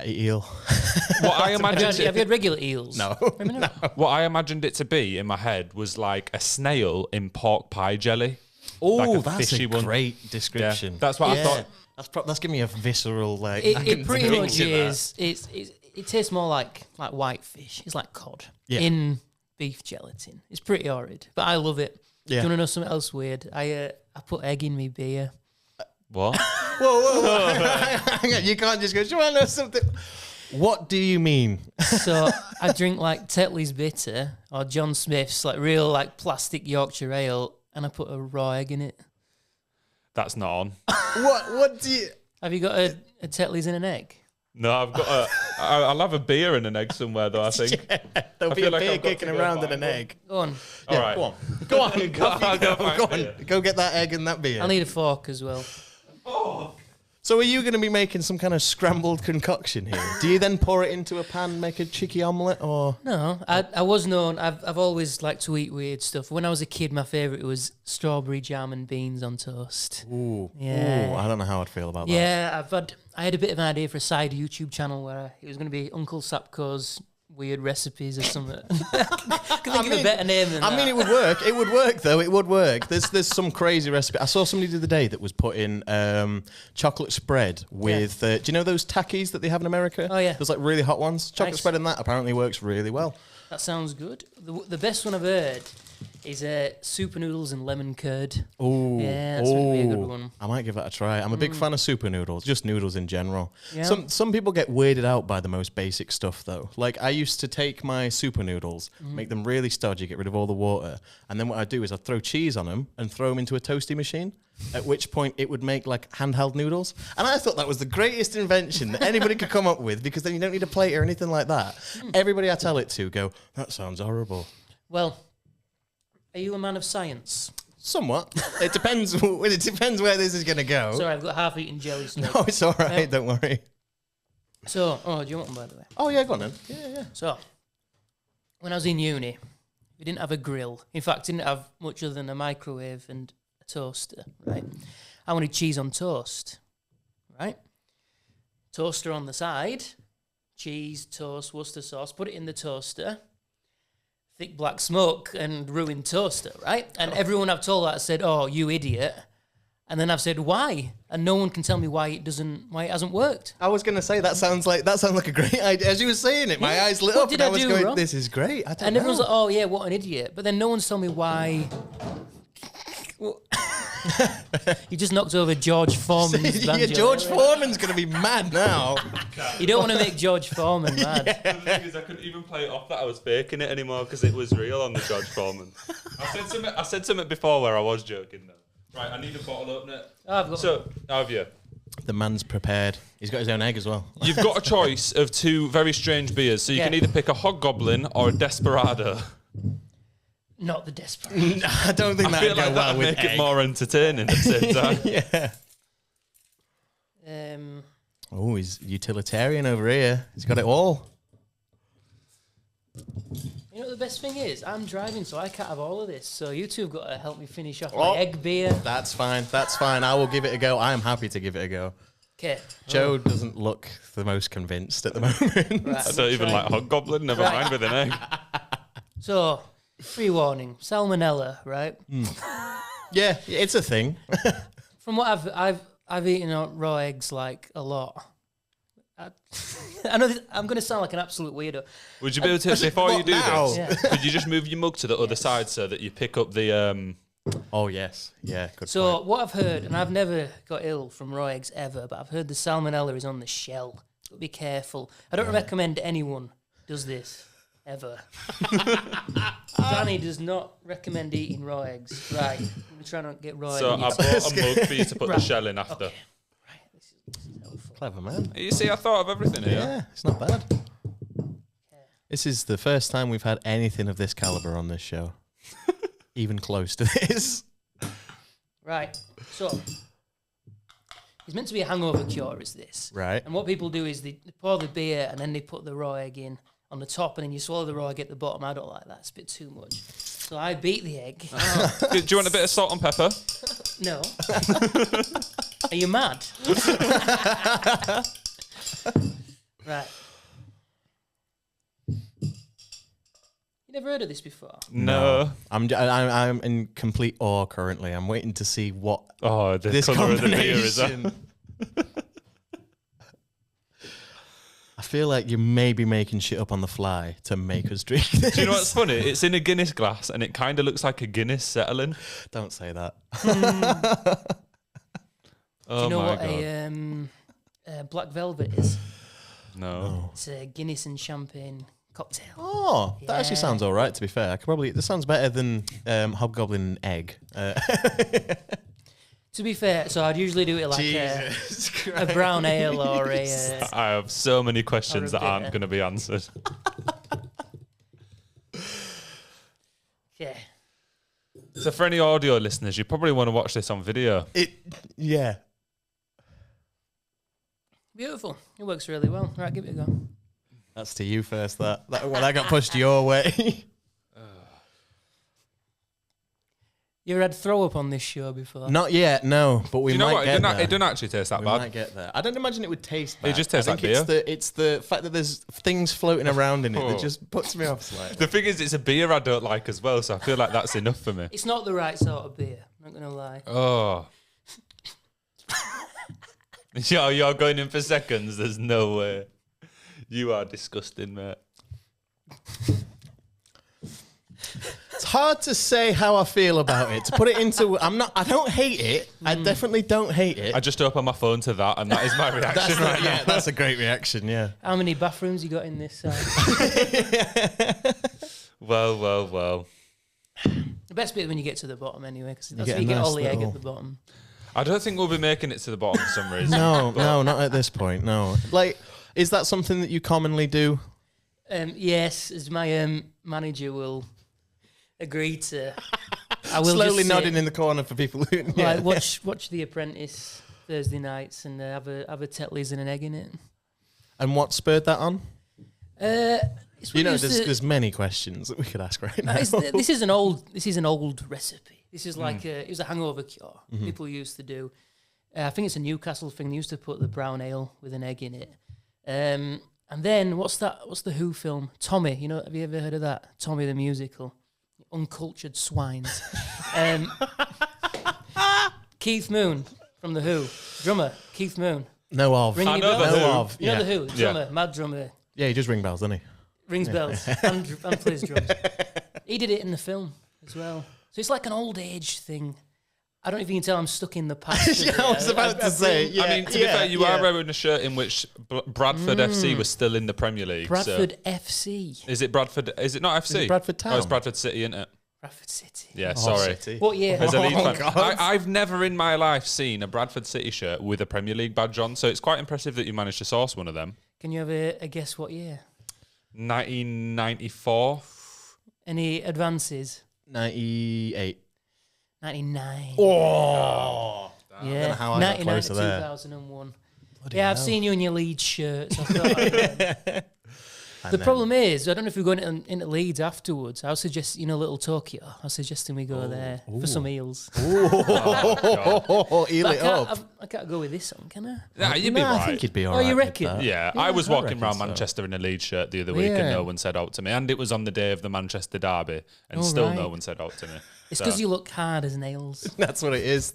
Eel. What I imagined have you had regular eels? No. What I imagined it to be in my head was like a snail in pork pie jelly. Oh, like that's a one. great description. Yeah, that's what I thought. That's giving me a visceral like. It pretty much is. It tastes more like white fish. It's like cod in beef gelatin. It's pretty horrid, but I love it. Yeah. Do you want to know something else weird? I put egg in me beer. What? Whoa. Hang on, you can't just go, do you want to know something? What do you mean? So I drink like Tetley's Bitter or John Smith's like real like plastic Yorkshire ale, and I put a raw egg in it. That's not on. What do you... Have you got a Tetley's in an egg? No, I've got I'll have a beer and an egg somewhere though, I think. There'll be a beer I've got kicking to go around in find an one. egg. Go on. All right. Go on. Go on. Go get that egg and that beer. I'll need a fork as well. So are you going to be making some kind of scrambled concoction here? Do you then pour it into a pan, make a cheeky omelette, or...? No, I was known. I've always liked to eat weird stuff. When I was a kid, my favourite was strawberry jam and beans on toast. Ooh. Yeah. Ooh, I don't know how I'd feel about that. Yeah, I had a bit of an idea for a side YouTube channel where it was going to be Uncle Sapko's weird recipes or something. I can think of a better name than that. I mean, it would work. It would work, though. It would work. There's some crazy recipe. I saw somebody the other day that was putting chocolate spread with... do you know those Takis that they have in America? Oh, yeah. Those, like, really hot ones? Chocolate spread in that apparently works really well. That sounds good. The best one I've heard is super noodles and lemon curd. Oh, yeah, that's going to be a good one. I might give that a try. I'm a big fan of super noodles, just noodles in general. Yeah. Some people get weirded out by the most basic stuff, though. Like, I used to take my super noodles, make them really stodgy, get rid of all the water, and then what I'd do is I'd throw cheese on them and throw them into a toasty machine, at which point it would make, like, handheld noodles. And I thought that was the greatest invention that anybody could come up with, because then you don't need a plate or anything like that. Everybody I tell it to go, that sounds horrible. Well, are you a man of science? Somewhat. It depends. It depends where this is going to go. Sorry, I've got half-eaten jelly snake. No, it's all right. Don't worry. So, do you want one, by the way? Oh, yeah, go on then. Yeah. So, when I was in uni, we didn't have a grill. In fact, didn't have much other than a microwave and a toaster, right? I wanted cheese on toast, right? Toaster on the side, cheese, toast, Worcester sauce, put it in the toaster, thick black smoke and ruined toaster, right? And everyone I've told that said, "Oh, you idiot." And then I've said, "Why?" And no one can tell me why it hasn't worked. I was going to say that sounds like a great idea. As you were saying it, my eyes lit What up, did and I I was do going, wrong? "This is great." I don't And know. everyone's like, "Oh yeah, what an idiot!" But then no one's told me why. You just knocked over George Foreman's yeah, Banjolele. George Foreman's going to be mad now. You don't want to make George Foreman mad. The thing is, I couldn't even play it off that I was faking it anymore because it was real on the George Foreman. I said something before where I was joking though. Right, I need a bottle opener. How have you? The man's prepared. He's got his own egg as well. You've got a choice of two very strange beers, so you can either pick a Hobgoblin or a Desperado. Not the desperate. I don't think I that'd feel go like well that'd with make egg. it more entertaining at the same time. Yeah. Oh, he's utilitarian over here. He's got it all. You know what the best thing is? I'm driving, so I can't have all of this. So you two have got to help me finish off Oh. my egg beer. That's fine. That's fine. I will give it a go. I am happy to give it a go. Okay. Joe doesn't look the most convinced at the moment. Right, I don't even like Hobgoblin, never mind with an egg. So, pre-warning, salmonella, right? Yeah, it's a thing. From what I've eaten raw eggs like a lot. I know I'm going to sound like an absolute weirdo. Would you be able to, before you do now? this, Yeah. could you just move your mug to the other side so that you pick up the... Oh, yes. Yeah, good So point. what I've heard, and I've never got ill from raw eggs ever, but I've heard the salmonella is on the shell. So be careful. I don't recommend anyone does this ever. Danny does not recommend eating raw eggs. Right, I'm trying to get raw So eggs. I bought a mug for you to put the Right. shell in after. Okay. Right, this is helpful. Clever, man. You see, I thought of everything here. Yeah, it's not bad. This is the first time we've had anything of this caliber on this show. Even close to this. Right, so it's meant to be a hangover cure, is this? Right. And what people do is they pour the beer and then they put the raw egg in on the top, and then you swallow the raw egg at the bottom. I don't like that; it's a bit too much. So I beat the egg. Do you want a bit of salt and pepper? No. Are you mad? Right. You never heard of this before? No. I'm in complete awe currently. I'm waiting to see what Oh, the this colour of the beer is that? combination. I feel like you may be making shit up on the fly to make us drink this. Do you know what's funny? It's in a Guinness glass and it kind of looks like a Guinness settling. Don't say that. Oh Do you know my what God. a black velvet is? No. It's a Guinness and champagne cocktail. Oh, that actually Yeah. sounds all right, to be fair. I could probably, this sounds better than Hobgoblin egg. To be fair, so I'd usually do it like a brown ale or a... I have so many questions Or a that aren't bitter. going to be answered. yeah. So for any audio listeners, you probably want to watch this on video. Yeah. Beautiful. It works really well. Right, give it a go. That's to you first, that got pushed your way. You ever had throw up on this show before? Not yet, no, but we Do you know might what? get there. It doesn't actually taste that We bad. might get there. I don't imagine it would taste bad. just tastes I like think beer. it's the fact that there's things floating around in it Oh. that just puts me off slightly. The thing is, it's a beer I don't like as well, so I feel like that's enough for me. It's not the right sort of beer. I'm not going to lie. Oh. You're going in for seconds. There's no way. You are disgusting, mate. It's hard to say how I feel about it. To put it into, I don't hate it. I definitely don't hate it. I just opened my phone to that, and that is my reaction right now. Yeah, that's a great reaction, yeah. How many bathrooms you got in this side? Well. The best bit is when you get to the bottom anyway, because that's get where you a get nice all the egg little- at the bottom. I don't think we'll be making it to the bottom for some reason. No, not at this point, no. Like, is that something that you commonly do? Yes, as my manager will agree to. I will Slowly just nodding in the corner for people who... Like, watch The Apprentice Thursday nights and have a Tetley's and an egg in it. And what spurred that on? It's You know, used to- there's many questions that we could ask right now. This is an old recipe. This is like it was a hangover cure people used to do. I think it's a Newcastle thing. They used to put the brown ale with an egg in it. And then what's the Who film? Tommy. You know, have you ever heard of that? Tommy the musical. Uncultured swines. Keith Moon from the Who, drummer. Keith Moon. No of. Ring I any know bells? the Who. No of. You know Yeah. the Who, drummer, mad drummer. Yeah, he just ring bells, doesn't he? Rings bells and plays drums. He did it in the film as well. So it's like an old age thing. I don't know if you can tell I'm stuck in the past. Yeah, I was about to say. Yeah, I mean, to be fair, you are wearing a shirt in which Bradford FC was still in the Premier League. Bradford So. FC. Is it Bradford? Is it not FC? Is it Bradford Town? Oh, it's Bradford City, isn't it? Bradford City. Yeah, Oh, sorry. City. What year? As a Leeds fan, God. I've never in my life seen a Bradford City shirt with a Premier League badge on, so it's quite impressive that you managed to source one of them. Can you have a guess what year? 1994. Any advances? 98. 99. Oh! Yeah. how I got 99 closer to there. 2001. Bloody Yeah, I've hell. seen you in your Leeds shirts. I thought, the problem is, I don't know if we're going into Leeds afterwards. I would suggest, a little Tokyo. I was suggesting we go there for some eels. Oh, eel But it up. I can't go with this one, can I? Yeah, you'd be No, right. I think you'd be all Oh, right. you with reckon? that. Yeah, I was I walking reckon around so. Manchester in a Leeds shirt the other week and Yeah. no one said out to me. And it was on the day of the Manchester derby and Oh, still right. no one said out to me. It's So because you look hard as nails. That's what it is.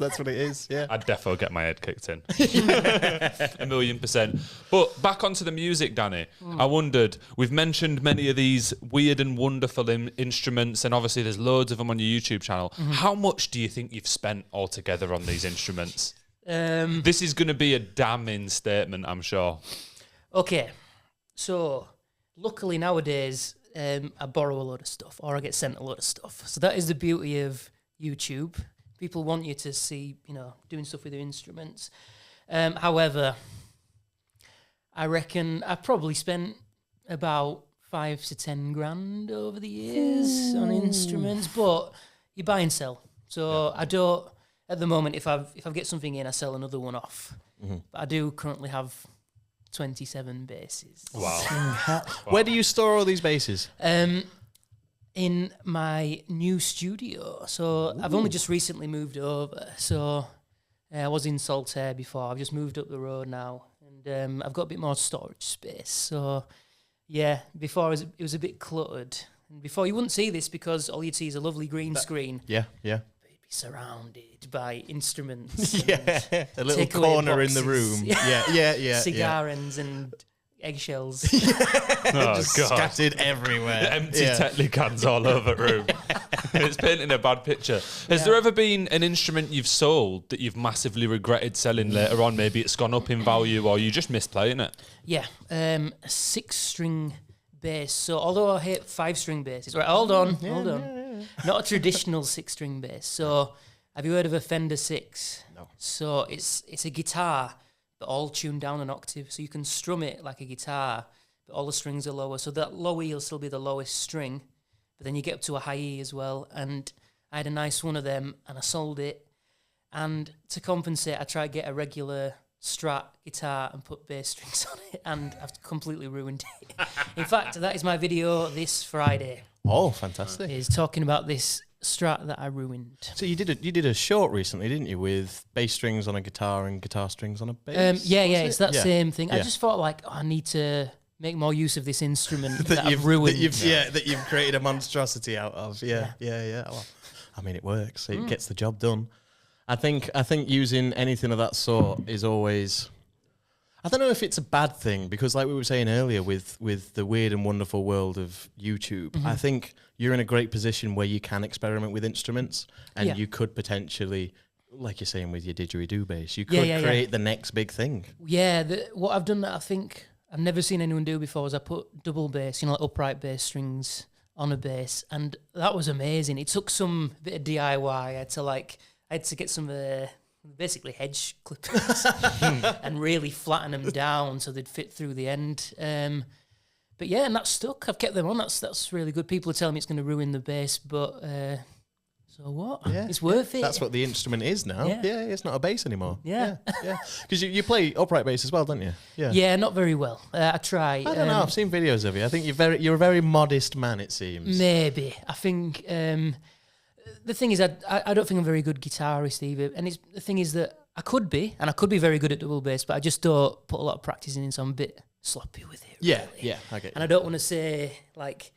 Yeah. I'd defo get my head kicked in. 1,000,000%. But back onto the music, Danny. I wondered, we've mentioned many of these weird and wonderful instruments, and obviously there's loads of them on your YouTube channel. How much do you think you've spent altogether on these instruments? This is going to be a damning statement, I'm sure. Okay, so luckily nowadays I borrow a load of stuff or I get sent a load of stuff. So that is the beauty of YouTube. People want you to see, doing stuff with your instruments. However, I reckon I've probably spent about 5 to 10 grand over the years on instruments, but you buy and sell. So I don't, at the moment, if I get something in, I sell another one off. But I do currently have 27 basses. Wow. Where do you store all these basses? In my new studio. So I've only just recently moved over. So I was in Saltaire before. I've just moved up the road now. And I've got a bit more storage space. So, yeah, before it was a bit cluttered. And before, you wouldn't see this because all you'd see is a lovely green screen. Yeah. But you'd be surrounded by instruments. A little corner in the room. Yeah. Cigar ends and eggshells. Oh, Just God. scattered everywhere. Empty Tetley cans all over the room. It's painting a bad picture. Has there ever been an instrument you've sold that you've massively regretted selling later on? Maybe it's gone up in value or you just missed playing it? Yeah, a 6-string bass. So although I hate 5-string basses, right? Hold on. Not a traditional 6-string bass. So have you heard of a Fender 6? No. So it's a guitar, but all tuned down an octave. So you can strum it like a guitar, but all the strings are lower. So that low E will still be the lowest string, but then you get up to a high E as well. And I had a nice one of them, and I sold it. And to compensate, I tried to get a regular Strat guitar and put bass strings on it, and I've completely ruined it. In fact, that is my video this Friday. Oh, fantastic. Is talking about this Strat that I ruined. So you did a short recently, didn't you, with bass strings on a guitar and guitar strings on a bass? It's that same thing. Yeah. I just thought I need to make more use of this instrument that I've ruined. That you've created a monstrosity out of. Yeah. Well, I mean, it works. It gets the job done. I think using anything of that sort is always. I don't know if it's a bad thing because, like we were saying earlier, with the weird and wonderful world of YouTube, I think you're in a great position where you can experiment with instruments, and you could potentially, like you're saying with your didgeridoo bass, you could create the next big thing. Yeah, what I've done that I think I've never seen anyone do before is I put double bass, like upright bass strings on a bass, and that was amazing. It took some bit of DIY. I had to get some basically hedge clippers and really flatten them down so they'd fit through the end. But yeah, and that's stuck. I've kept them on. That's really good. People are telling me it's going to ruin the bass, but so what? Yeah, it's worth it. That's what the instrument is now. Yeah, it's not a bass anymore. Yeah. Because you play upright bass as well, don't you? Yeah, not very well. I try. I don't know. I've seen videos of you. I think you're a very modest man, it seems. Maybe. I think the thing is, I don't think I'm a very good guitarist either. And the thing is that I could be very good at double bass, but I just don't put a lot of practice in, so I'm a bit sloppy with it. Yeah, really. yeah, I get you. And I don't want to say, like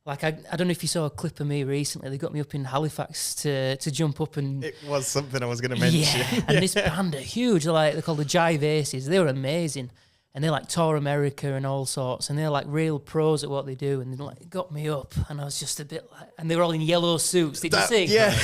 I don't know if you saw a clip of me recently. They got me up in Halifax to jump up and... It was something I was going to mention. Yeah, and this band are huge. They're called the Jive Aces. They were amazing. And they tour America and all sorts, and they're real pros at what they do. And they got me up, and I was just a bit and they were all in yellow suits. Did you see? Yeah.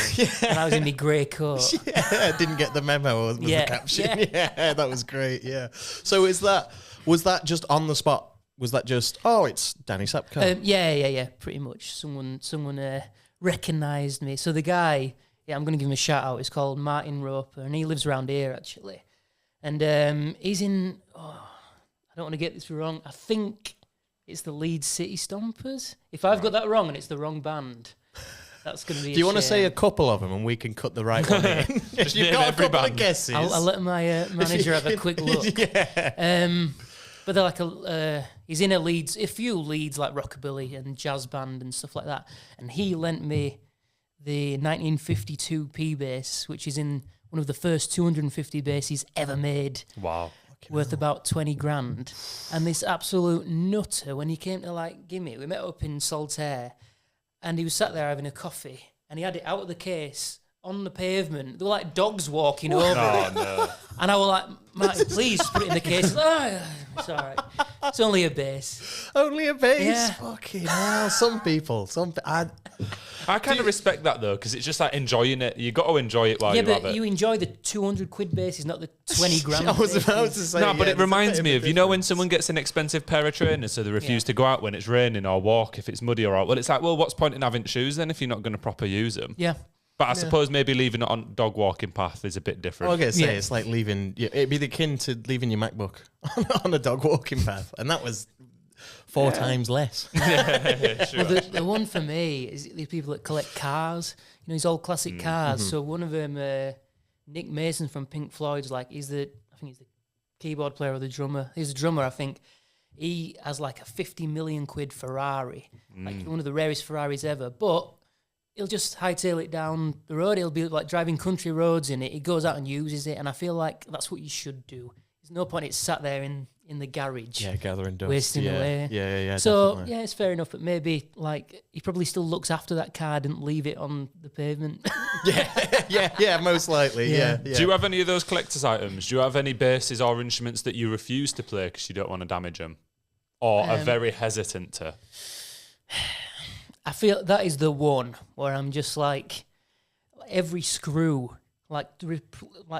And I was in my grey coat. Yeah, I didn't get the memo. Was the caption? Yeah, that was great. Yeah. So was that just on the spot? Was that just it's Danny Sapko? Yeah. Pretty much. Someone recognised me. So the guy, I'm going to give him a shout out. He's called Martin Roper, and he lives around here actually. And he's in. I don't want to get this wrong. I think it's the Leeds City Stompers. If I've got that wrong and it's the wrong band, that's going to be. Do you want to say a couple of them and we can cut the right one in? You've got a couple of guesses. I'll let my manager have a quick look. Yeah. But they're he's in a few Leeds rockabilly and jazz band and stuff like that. And he lent me the 1952 P bass, which is in one of the first 250 basses ever made. Wow. Worth about 20 grand. And this absolute nutter, when he came to give me it, we met up in Saltaire, and he was sat there having a coffee, and he had it out of the case on the pavement. There were dogs walking over it. No. And I was like, Martin, please put it in the case. It's all right. It's only a bass. Only a bass? Yeah. Fucking hell. Some people. I kind of respect that though, because it's just like enjoying it. You got to enjoy it while you have it. You enjoy the 200 quid basses, not the 20 grand. I was about to say. No, but it reminds me of, you know, when someone gets an expensive pair of trainers, so they refuse to go out when it's raining or walk if it's muddy or out. Well, it's like, well, what's point in having shoes then if you're not going to proper use them? Yeah. But I suppose maybe leaving it on dog walking path is a bit different. I was going to say, it's like leaving, it'd be akin to leaving your MacBook on a dog walking path. And that was 4 times less. Sure. Well, the one for me is these people that collect cars, you know, these old classic cars. So one of them, Nick Mason from Pink Floyd's like, I think he's the keyboard player or the drummer. He's a drummer, I think. He has like a 50 million quid Ferrari, like one of the rarest Ferraris ever. But he'll just hightail it down the road. He'll be like driving country roads in it. He goes out and uses it. And I feel like that's what you should do. There's no point it's sat there in the garage. Yeah, gathering dust. Wasting away. Yeah. So, definitely. yeah, it's fair enough. But maybe, like, he probably still looks after that car, didn't leave it on the pavement. yeah, most likely. Yeah. Do you have any of those collector's items? Do you have any basses or instruments that you refuse to play because you don't want to damage them? Or are very hesitant to? I feel that is the one where I'm just like, every screw, like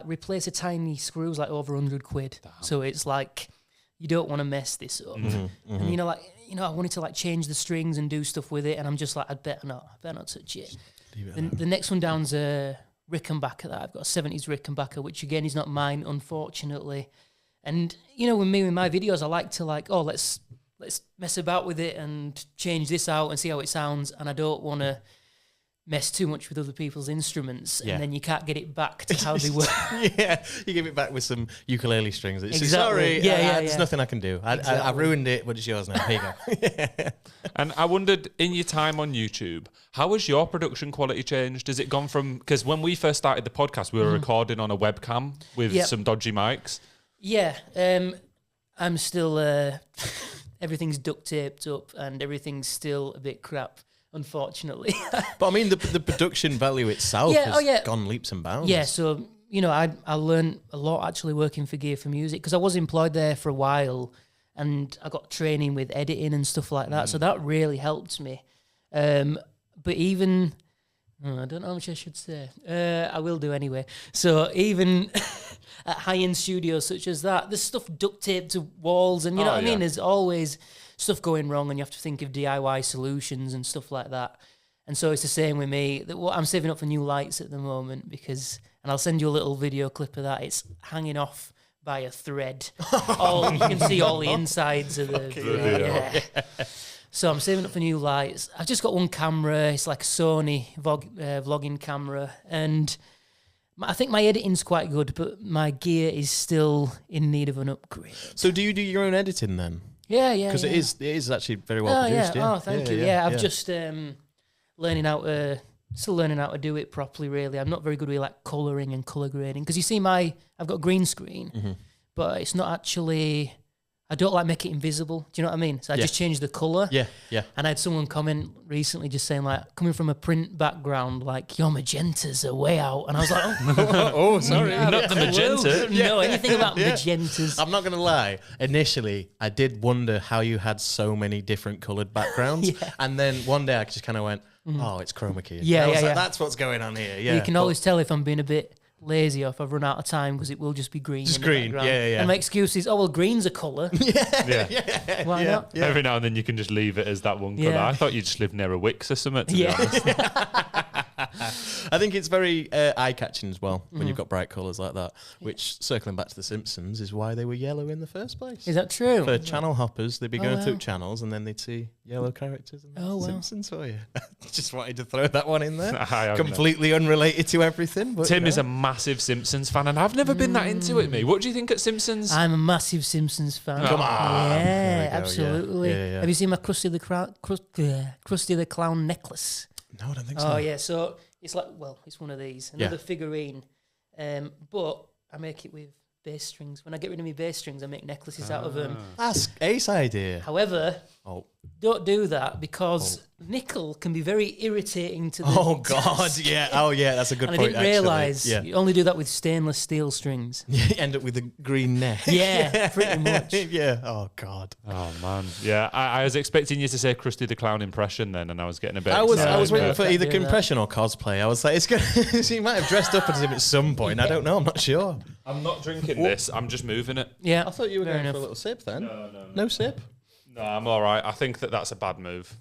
replace a tiny screws like over 100 quid. Damn. So it's like, you don't want to mess this up. And you know, I wanted to like change the strings and do stuff with it, and I'm just like, I better not touch it. The next one down's a Rickenbacker that I've got, a 70s Rickenbacker, which again is not mine, unfortunately. And you know, with my videos, I like to like, let's mess about with it and change this out and see how it sounds. And I don't want to mess too much with other people's instruments, and then you can't get it back to how they were. Yeah, you give it back with some ukulele strings. It's Exactly. Sorry, there's nothing I can do. I ruined it, but it's yours now. Here you go. And I wondered, in your time on YouTube, how has your production quality changed? Has it gone from, because when we first started the podcast, we were recording on a webcam with some dodgy mics. Yeah, I'm still, everything's duct taped up and everything's still a bit crap, unfortunately. But I mean, the production value itself has gone leaps and bounds. Yeah, so, you know, I learned a lot actually working for Gear for Music, because I was employed there for a while and I got training with editing and stuff like that. So that really helped me. But even, I don't know how much I should say. I will do anyway. So even at high-end studios such as that, there's stuff duct taped to walls, and you know what I mean? There's always stuff going wrong, and you have to think of DIY solutions and stuff like that. And so it's the same with me. I'm saving up for new lights at the moment because, and I'll send you a little video clip of that. It's hanging off by a thread. You can see all the insides of the video. Yeah. So I'm saving up for new lights. I've just got one camera. It's like a Sony vlogging camera, and I think my editing's quite good, but my gear is still in need of an upgrade. So do you do your own editing then? Yeah. Because it is actually very well produced. Yeah. Oh, thank you. Yeah, I've just learning how to do it properly. Really, I'm not very good with like colouring and colour grading, because you see I've got a green screen, but it's not actually. I don't like make it invisible. Do you know what I mean? So I just changed the colour. Yeah. And I had someone comment recently just saying, like, coming from a print background, like, your magentas are way out. And I was like, oh, sorry. Not the magenta. No, anything about magentas. I'm not going to lie. Initially, I did wonder how you had so many different coloured backgrounds. And then one day I just kind of went, oh, it's chroma key. Yeah, like, that's what's going on here. Yeah. You can always tell if I'm being a bit lazy or if I've run out of time, because it will just be green. Just green, yeah. And my excuse is, well, green's a colour. Why not? Yeah. Every now and then you can just leave it as that one colour. I thought you just lived near a Wix or something, to be honest. I think it's very eye-catching as well when you've got bright colours like that, which, circling back to The Simpsons, is why they were yellow in the first place. Is that true? For channel hoppers, they'd be going through channels and then they'd see yellow characters and Simpsons for you. Just wanted to throw that one in there. Completely unrelated to everything. But, Tim is a massive Simpsons fan, and I've never been that into it, me. What do you think at Simpsons? I'm a massive Simpsons fan. Come on. Yeah, absolutely. Yeah. Have you seen my Krusty the Clown necklace? No, I don't think so. Oh, yeah. So it's like, it's one of these, another figurine. But I make it with bass strings. When I get rid of my bass strings, I make necklaces out of them. That's Ace idea. However, don't do that because nickel can be very irritating to the God, yeah. Oh, yeah, that's a good and point, I didn't realise you only do that with stainless steel strings. You end up with a green neck. Yeah, pretty much. Yeah, oh, God. Oh, man. Yeah, I was expecting you to say Krusty the Clown impression then, and I was getting a bit I was waiting for either do that. compression or cosplay. I was like, it's gonna. He might have dressed up as him at some point. I don't know. I'm not sure. I'm not drinking this. I'm just moving it. Yeah, I thought you were fair going enough. for a little sip then. No. No sip? No, I'm all right. I think that's a bad move.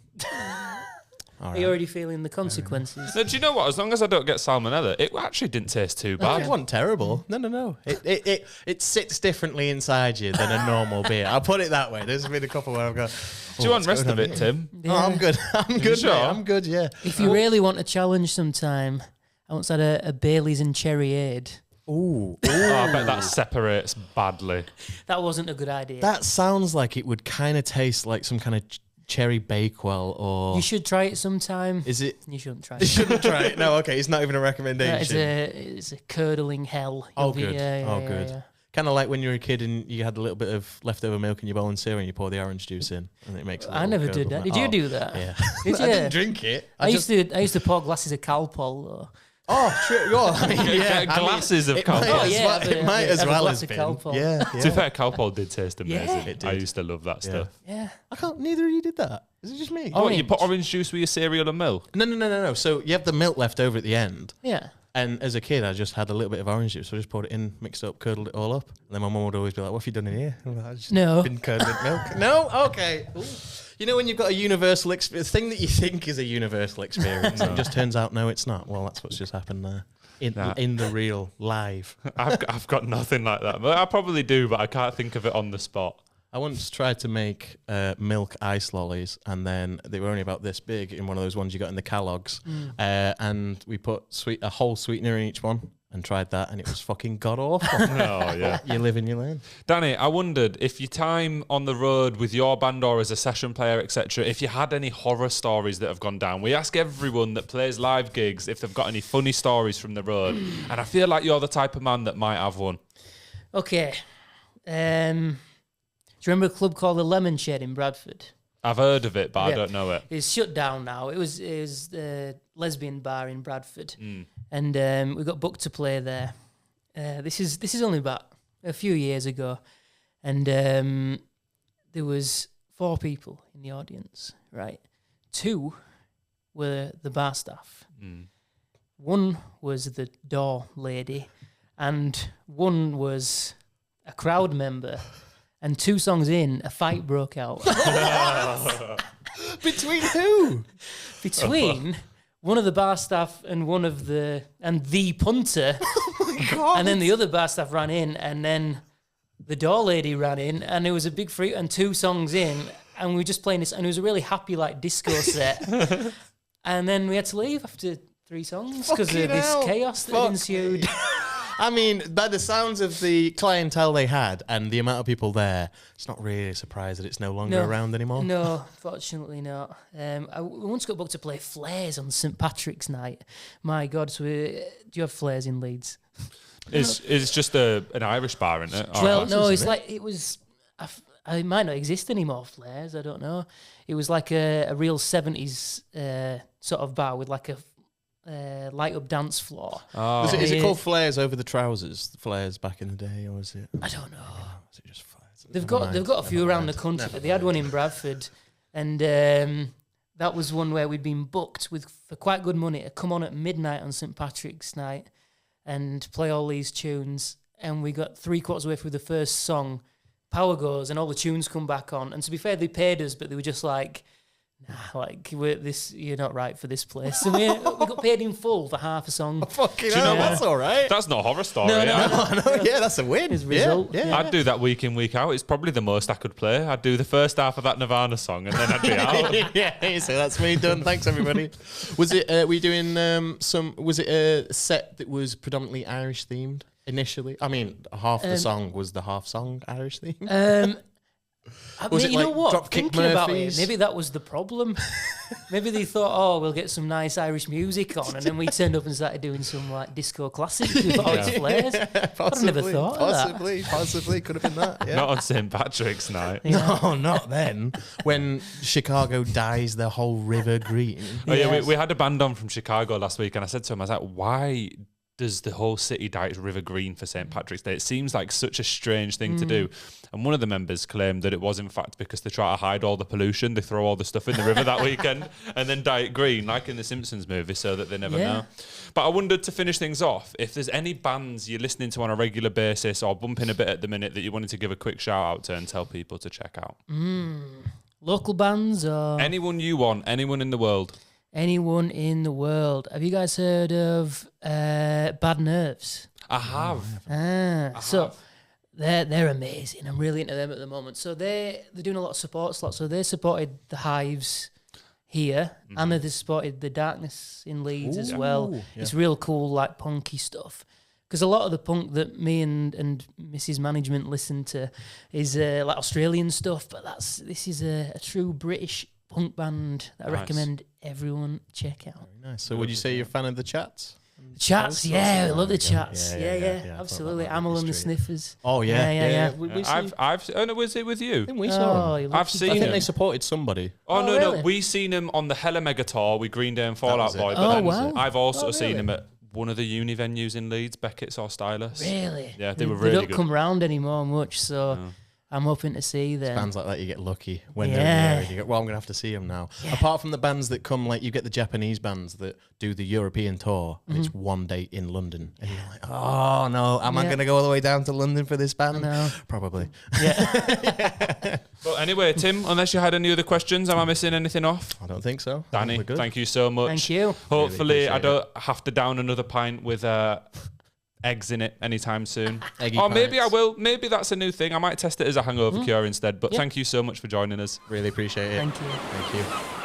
Are you already feeling the consequences? No, do you know what? As long as I don't get salmonella, it actually didn't taste too bad. It wasn't terrible. No. It sits differently inside you than a normal beer. I'll put it that way. There's been a couple where I've got. Do you want the rest of it, Tim? Oh, I'm good. I'm good. sure? Mate. I'm good. Yeah. If you really want a challenge sometime, I once had a Bailey's and Cherryade. Ooh. Oh, I bet that separates badly. That wasn't a good idea. That sounds like it would kind of taste like some kind of cherry bakewell or. You should try it sometime. Is it? You shouldn't try You it. shouldn't try it. No, okay. It's not even a recommendation. It's a curdling hell. Oh, You'll good. be- yeah, Good. yeah. Kind of like when you were a kid and you had a little bit of leftover milk in your bowl and cereal and you pour the orange juice in and it makes. I never did that. Did you do that? Yeah. Did you? I didn't drink it. I used to pour glasses of Calpol. Though. Oh, true. Well, I mean, yeah. Glasses of it might Calpol. as yeah, well- have It a- might as have a well glass have of been. Calpol. Yeah. To be fair, Calpol did taste amazing. Yeah. It did. I used to love that stuff. Yeah. I can't. Neither of you did that. Is it just me? Oh, you put Orange. orange juice with your cereal and milk? No. So you have the milk left over at the end. Yeah. And as a kid, I just had a little bit of orange juice. So I just poured it in, mixed it up, curdled it all up. And then my mum would always be like, what have you done in here? I'm like, I just No. been curdled milk. No? Okay. Ooh. You know when you've got a universal experience, thing that you think is a universal experience, and it just turns out, no, it's not. Well, that's what's just happened there. In the real, live. I've got nothing like that. But I probably do, but I can't think of it on the spot. I once tried to make milk ice lollies, and then they were only about this big in one of those ones you got in the Kellogg's. And we put a whole sweetener in each one and tried that, and it was fucking god awful. Oh, yeah. You live and you learn. Danny, I wondered if your time on the road with your band or as a session player, etc., if you had any horror stories that have gone down. We ask everyone that plays live gigs if they've got any funny stories from the road, and I feel like you're the type of man that might have one. Okay. Do you remember a club called the Lemon Shed in Bradford? I've heard of it, but I Yeah. don't know it. It's shut down now. It was the lesbian bar in Bradford, and we got booked to play there. This is only about a few years ago, and there was 4 people in the audience. Right, 2 were the bar staff. 1 was the door lady, and 1 was a crowd member. And 2 songs in, a fight broke out. Between who? Between one of the bar staff and the punter. Oh my God. And then the other bar staff ran in, and then the door lady ran in, and there was a big freak, and 2 songs in, and we were just playing this, and it was a really happy like disco set. And then we had to leave after 3 songs because of Fucking this hell. chaos that Fuck. ensued. I mean, by the sounds of the clientele they had and the amount of people there, it's not really a surprise that it's no longer around anymore. No, fortunately not. We once got booked to play Flares on St Patrick's night. My God, so do you have Flares in Leeds? It's just an Irish bar, isn't it? Well, Oh, no, it's like it was. It might not exist anymore. Flares, I don't know. It was like a real 70s sort of bar with like a light up dance floor. Oh. Is it called Flares over the trousers? Flares back in the day, or is it? I don't know. Is it just Flares? They've got a few around the country, but they had one in Bradford, and that was one where we'd been booked for quite good money to come on at midnight on St Patrick's night and play all these tunes. And we got 3/4 way through the first song, power goes, and all the tunes come back on. And to be fair, they paid us, but they were just like, nah, like you're not right for this place. And we got paid in full for half a song. Fucking you know hell, what? that's all right. That's not a horror story. No, Yeah, that's a win. As a result, yeah. I'd do that week in, week out. It's probably the most I could play. I'd do the first half of that Nirvana song and then I'd be out. Yeah, so that's me done. Thanks, everybody. Was it? Were you doing was it a set that was predominantly Irish themed initially? I mean, half the song was the half song Irish themed. Was it you know like what? Dropkick Thinking about it, Murphys? maybe that was the problem. Maybe they thought, oh, we'll get some nice Irish music on, and then we turned up and started doing some like disco classics with all its flares. I never thought of that. Possibly could have been that. Yeah. Not on St. Patrick's night. No, not then. When Chicago dyes the whole river green. Oh yeah, we had a band on from Chicago last week, and I said to him, I was like, why does the whole city dye its river green for St. Patrick's Day? It seems like such a strange thing to do. And one of the members claimed that it was in fact because they try to hide all the pollution. They throw all the stuff in the river that weekend and then dye it green, like in the Simpsons movie, so that they never know. But I wondered, to finish things off, if there's any bands you're listening to on a regular basis or bumping a bit at the minute that you wanted to give a quick shout out to and tell people to check out. Local bands or Anyone you want, anyone in the world. anyone in the world. Have you guys heard of Bad Nerves? I have. So they're amazing. I'm really into them at the moment. So they're doing a lot of support slots. So they supported the Hives here, and they supported the Darkness in Leeds as well. Yeah. It's real cool, like punky stuff. Because a lot of the punk that me and Mrs. Management listen to is like Australian stuff, but this is a true British punk band that I recommend everyone check out. Very nice. So would you say you're a fan of the Chats? Chats, yeah, I love the Chats. Yeah, Yeah, absolutely. Amel and the Sniffers. Oh yeah. Was it with you? I think we saw them. I've seen I think them. they supported somebody. Oh, no, really? no. We seen them on the Hella Mega Tour with Green Day and Fall was Out it. Boy. Oh, But then wow. I've also Oh, seen really? them at one of the uni venues in Leeds, Beckett's or Stylus. Really? Yeah, they were They really don't good. come round anymore much, so I'm hoping to see them. Bands like that, you get lucky when they're Yeah. there. And you go, well, I'm going to have to see them now. Apart from the bands that come, like you get the Japanese bands that do the European tour, and it's one date in London. And you're like, oh, no, am I going to go all the way down to London for this band? No. Probably. But anyway, Tim, unless you had any other questions, am I missing anything off? I don't think so. I think Danny, we're good. thank you so much. Thank you. Hopefully, I appreciate don't have to down another pint with eggs in it anytime soon. Eggy Or maybe I pints. will. Maybe that's a new thing. I might test it as a hangover cure instead. But thank you so much for joining us. Really appreciate it. Thank you. Thank you.